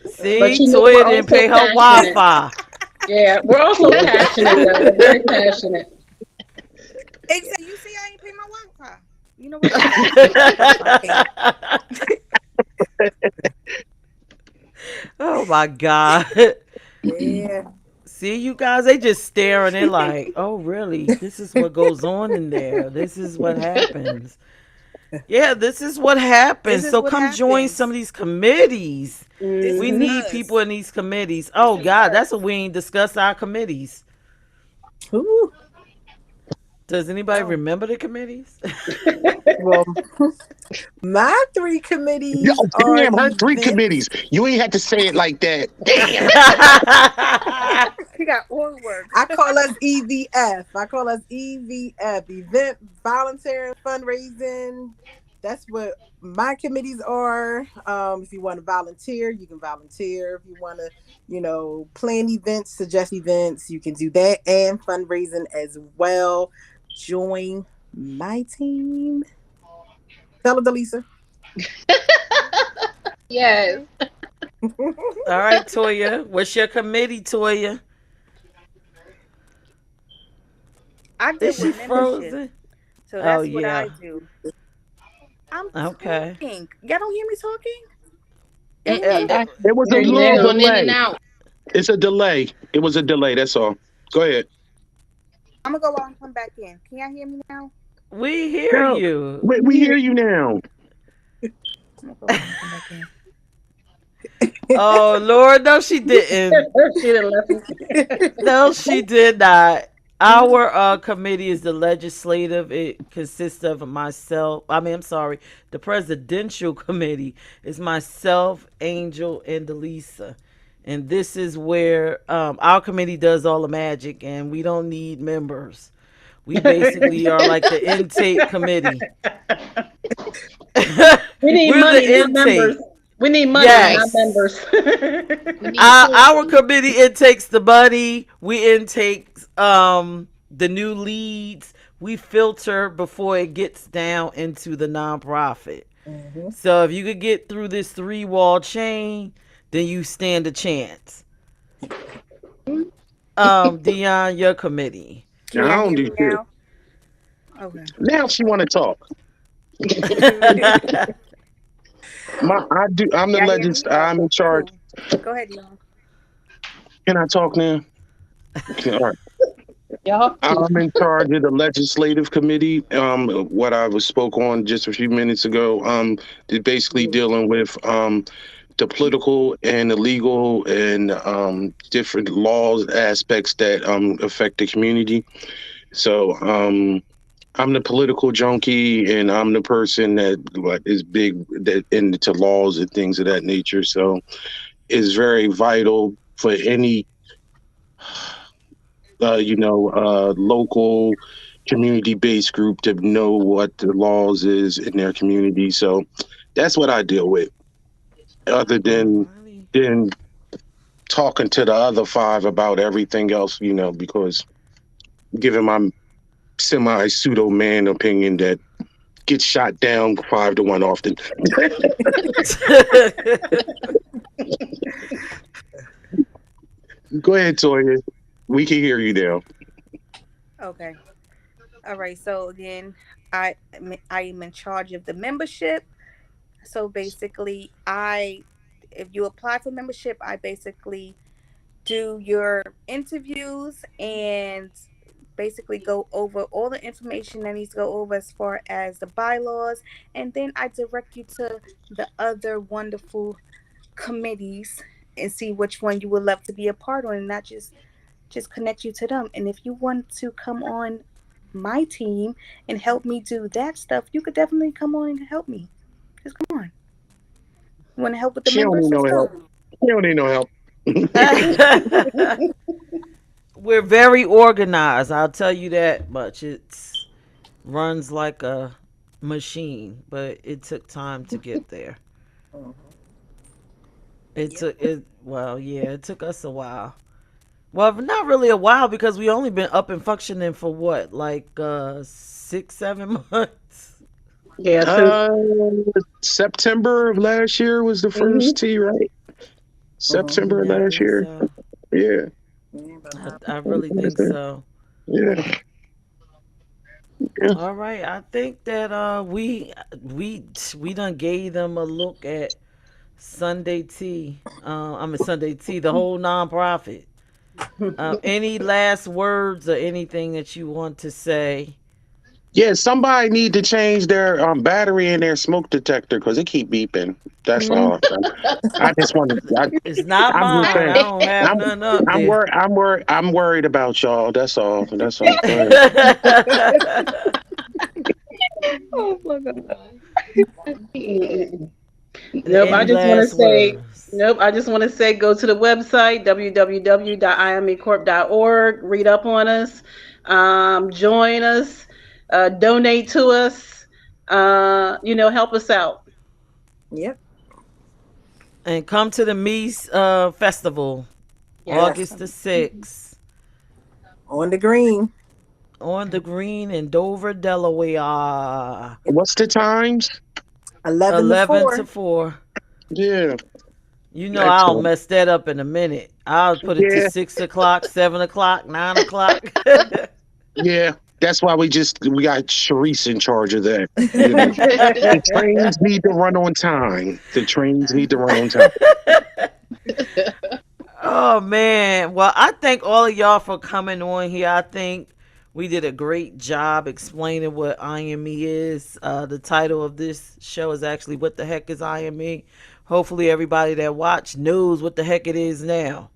A: See,
B: you know, we're
A: Toya didn't
B: also
A: pay her
B: passionate.
A: Wi-Fi.
B: Yeah, we're also passionate though. We're very passionate.
G: exactly, you see, I ain't pay my Wi-Fi. You know what? I
A: Oh my God.
C: Yeah.
A: See, you guys, they just staring. They're like, oh, really? This is what goes on in there. This is what happens. Yeah, this is what
G: This
A: happens.
G: is
A: So
G: what
A: come join some
G: happens.
A: of these committees.
G: This
A: We
G: is
B: Mhm.
A: need
G: us.
A: people in these committees.
G: This
A: Oh
G: is
A: God, that's
G: us.
A: what we ain't discussed our committees.
C: Ooh.
A: Does anybody
G: Oh,
A: remember the committees?
C: Well, my 3
D: Yo,
C: committees are
D: damn, her 3 committees.
C: events.
D: You ain't had to say it like that. Damn.
G: he got oil work.
C: I call us EVF. I call us EVF, event volunteer fundraising. That's what my committees are. If you want to volunteer, you can volunteer. If you want to, plan events, suggest events, you can do that and fundraising as well. Join my team. Tell it, Delisa.
F: Yes.
A: All right, Toya. What's your committee, Toya?
G: I
A: Is
G: deal
A: she
G: with membership,
A: frozen?
G: so
A: Oh
G: that's what
A: yeah.
G: I do. I'm
A: Okay.
G: talking. Y'all don't hear me talking? Y'all hear me
A: Uh,
F: Mm-mm.
G: talking?
A: uh,
F: I
D: It was a
B: Hear you
F: you're
D: little
B: now.
F: going in and
D: delay.
F: out.
D: It's a delay. It was a delay. That's all. Go ahead.
G: I'm gonna go out and come back in. Can y'all hear me now?
A: we hear
D: No,
A: you.
D: we hear you now.
G: I'm gonna go out and come back in.
A: Oh Lord, no, she didn't.
B: She done left us.
A: No, she did not. Our committee is the legislative. It consists of myself. I'm sorry. The presidential committee is myself, Angel, and Delisa. And this is where our committee does all the magic, and we don't need members. We basically are like the intake committee.
B: We need
A: We're
B: money,
A: the
B: not members.
A: intake.
B: We need money, not
A: Yes.
B: members.
F: We need
A: Our
F: pull.
A: committee intakes the money. We intake the new leads. We filter before it gets down into the nonprofit.
C: Mhm.
A: So if you could get through this 3 wall chain, then you stand a chance. Dion, your committee.
G: Can
D: Now, I
G: y'all
D: don't
G: hear
D: do
G: me
D: shit.
G: now? Okay.
D: Now she want to talk. I'm the
G: Y'all hear me? Oh,
D: I'm in charge.
G: cool. Go ahead, y'all.
D: Can I talk now? Okay, all right.
F: Y'all.
D: I'm in charge of the legislative committee. What I was spoke on just a few minutes ago. They're basically dealing with the political and the legal and different laws aspects that affect the community. So I'm the political junkie, and I'm the person that is big that into laws and things of that nature. So it's very vital for any local community-based group to know what the laws is in their community. So that's what I deal with. Other
A: Alrighty.
D: than talking to the other 5 about everything else, because giving my semi pseudo man opinion that gets shot down 5-1 often. Go ahead, Toya. We can hear you now.
G: Okay. All right. So again, I am in charge of the membership. So basically, if you apply for membership, I basically do your interviews and basically go over all the information that needs to go over as far as the bylaws, and then I direct you to the other wonderful committees and see which one you would love to be a part on, and not just connect you to them. And if you want to come on my team and help me do that stuff, you could definitely come on and help me. Just come on. You want to help with the
D: She don't
G: members?
D: need no
G: Let's
D: help.
G: go.
D: She don't need no help.
A: We're very organized. I'll tell you that much. It's runs like a machine, but it took time to get there. It took it. Well, yeah, it took us a while. Well, not really a while because we only been up and functioning for what, like 6, 7 months.
B: Yeah,
D: September of last year was the first tea, right? September of
A: Yeah, I
D: last
A: think
D: year.
A: so.
D: Yeah.
A: I really think so.
D: Yeah.
A: All right, I think that we done gave them a look at Sunday Tea. I mean Sunday Tea, the whole nonprofit. Any last words or anything that you want to say?
D: Yeah, somebody need to change their battery in their smoke detector because it keep beeping. That's all. I just want to.
A: It's not
D: I'm just
A: mine. I
D: saying.
A: don't have none up
D: I'm
A: there.
D: worried. I'm worried about y'all. That's all. That's all. Go ahead.
H: Oh my God.
B: Nope, I
A: Any
B: just want to
A: last
B: say,
A: words?
B: nope, I just want to say go to the website, www.imecorp.org, read up on us, join us, donate to us, help us out.
C: Yep.
A: And come to the Mies Festival,
C: Yes.
A: August the 6th,
C: On the green.
A: on the green in Dover, Delaware.
D: What's the times?
C: 11 to
A: 11
C: 4.
A: to 4.
D: Yeah.
A: You know I'll
D: Excellent.
A: mess that up in a minute. I'll put it to
D: Yeah.
A: 6 o'clock, 7 o'clock, 9 o'clock.
D: Yeah. That's why we got Sharice in charge of that. You know, the trains need to run on time. The trains need to run on time.
A: Oh man. Well, I thank all of y'all for coming on here. I think we did a great job explaining what IME is. The title of this show is actually What the Heck is IME? Hopefully everybody that watched knows what the heck it is now.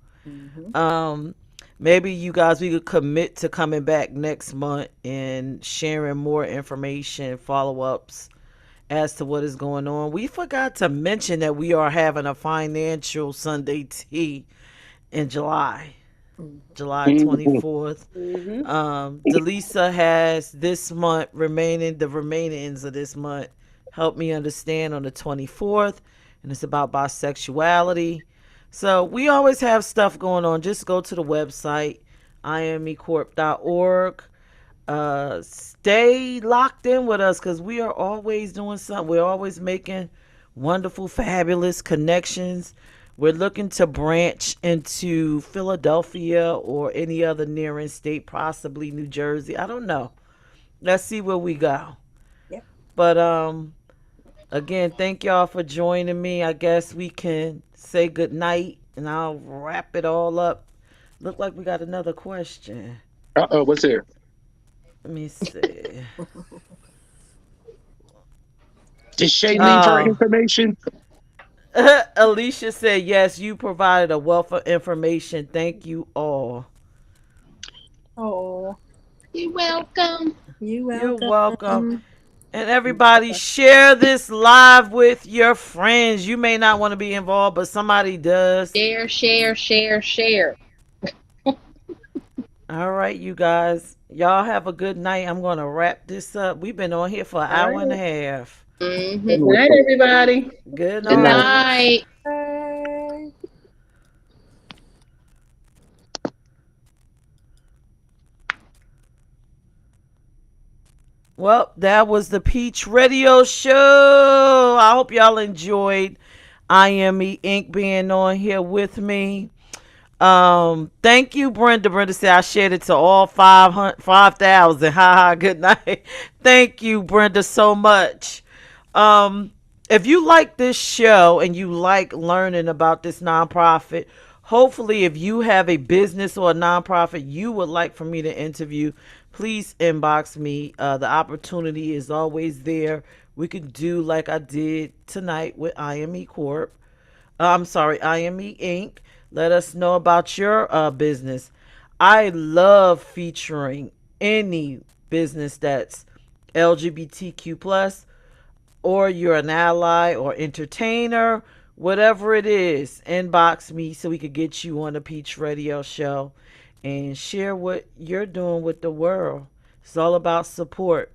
A: Maybe you guys we could commit to coming back next month and sharing more information, follow-ups as to what is going on. We forgot to mention that we are having a financial Sunday tea in July. July 24th. Delisa has this month the remainings of this month. Help me understand on the 24th, and it's about bisexuality. So we always have stuff going on. Just go to the website, imecorp.org. Stay locked in with us because we are always doing something. We're always making wonderful, fabulous connections. We're looking to branch into Philadelphia or any other nearing state, possibly New Jersey. I don't know. Let's see where we go.
C: Yep.
A: But again, thank y'all for joining me. I guess we can say good night and I'll wrap it all up. Look like we got another question.
D: What's there?
A: Let me see.
D: Did Shay leave her information?
A: Alicia said, yes, you provided a wealth of information. Thank you all.
C: Oh,
F: You're welcome.
A: You're welcome. And everybody, share this live with your friends. You may not want to be involved, but somebody does.
F: Share, share, share, share.
A: All right, you guys. Y'all have a good night. I'm going to wrap this up. We've been on here for an hour and a half.
F: Mm-hmm.
B: Good night, everybody.
A: Good
F: Good
A: night.
F: night.
C: Bye.
A: Well, that was the Peach Radio Show. I hope y'all enjoyed IME Inc. being on here with me. Thank you, Brenda. Brenda said I shared it to all 5,000. Ha ha. Good night. Thank you, Brenda, so much. Um, if you like this show and you like learning about this nonprofit, hopefully, if you have a business or a nonprofit you would like for me to interview, please inbox me. The opportunity is always there. We could do like I did tonight with IME Corp. I'm sorry, IME Inc. Let us know about your business. I love featuring any business that's LGBTQ plus, or you're an ally or entertainer, whatever it is. Inbox me so we could get you on the Peach Radio Show and share what you're doing with the world. It's all about support.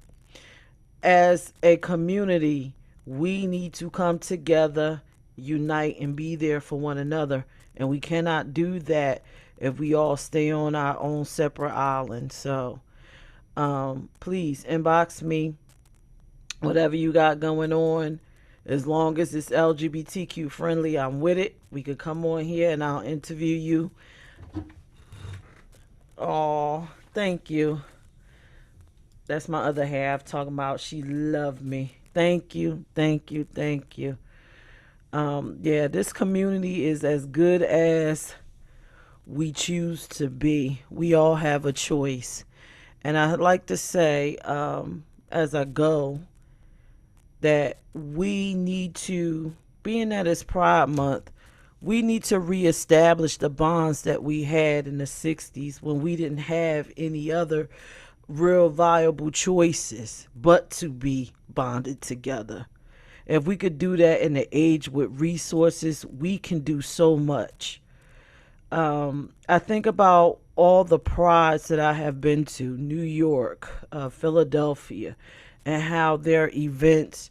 A: As a community, we need to come together, unite, and be there for one another. And we cannot do that if we all stay on our own separate islands. So please inbox me, whatever you got going on. As long as it's LGBTQ friendly, I'm with it. We could come on here and I'll interview you. Oh, thank you. That's my other half talking about she loved me. Thank you, thank you, thank you. Yeah, this community is as good as we choose to be. We all have a choice. And I'd like to say, as I go, that we need to, being that it's Pride Month, we need to reestablish the bonds that we had in the 60s when we didn't have any other real viable choices but to be bonded together. If we could do that in the age with resources, we can do so much. I think about all the prides that I have been to, New York, Philadelphia, and how their events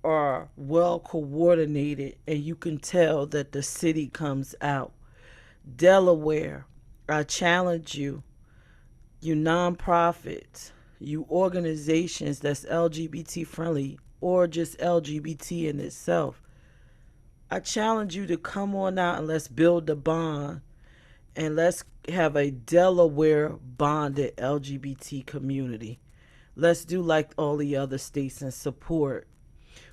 A: are well coordinated and you can tell that the city comes out. Delaware, I challenge you, you nonprofits, you organizations that's LGBT friendly or just LGBT in itself. I challenge you to come on out and let's build a bond and let's have a Delaware bonded LGBT community. Let's do like all the other states and support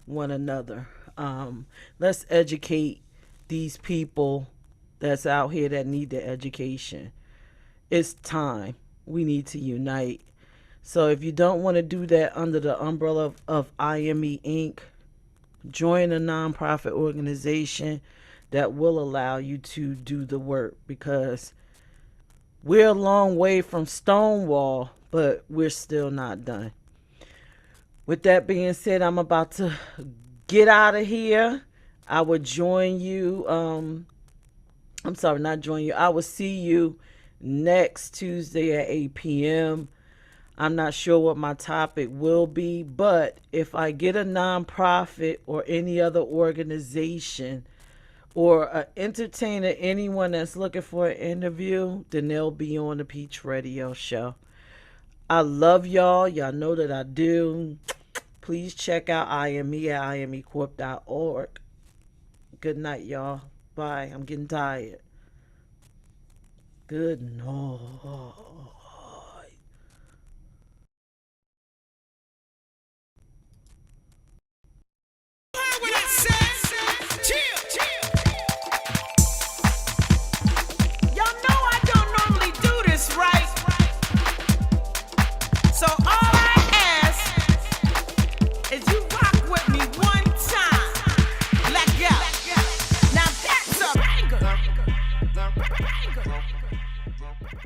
A: one another. Let's educate these people that's out here that need the education. It's time. We need to unite. So if you don't want to do that under the umbrella of IME Inc., join a nonprofit organization that will allow you to do the work, because we're a long way from Stonewall, but we're still not done. With that being said, I'm about to get out of here. I will join you. I'm sorry, not join you. I will see you next Tuesday at 8 p.m. I'm not sure what my topic will be, but if I get a nonprofit or any other organization or an entertainer, anyone that's looking for an interview, then they'll be on the Peach Radio Show. I love y'all. Y'all know that I do. Please check out IME at imecorp.org. Good night, y'all. Bye. I'm getting tired. Good night.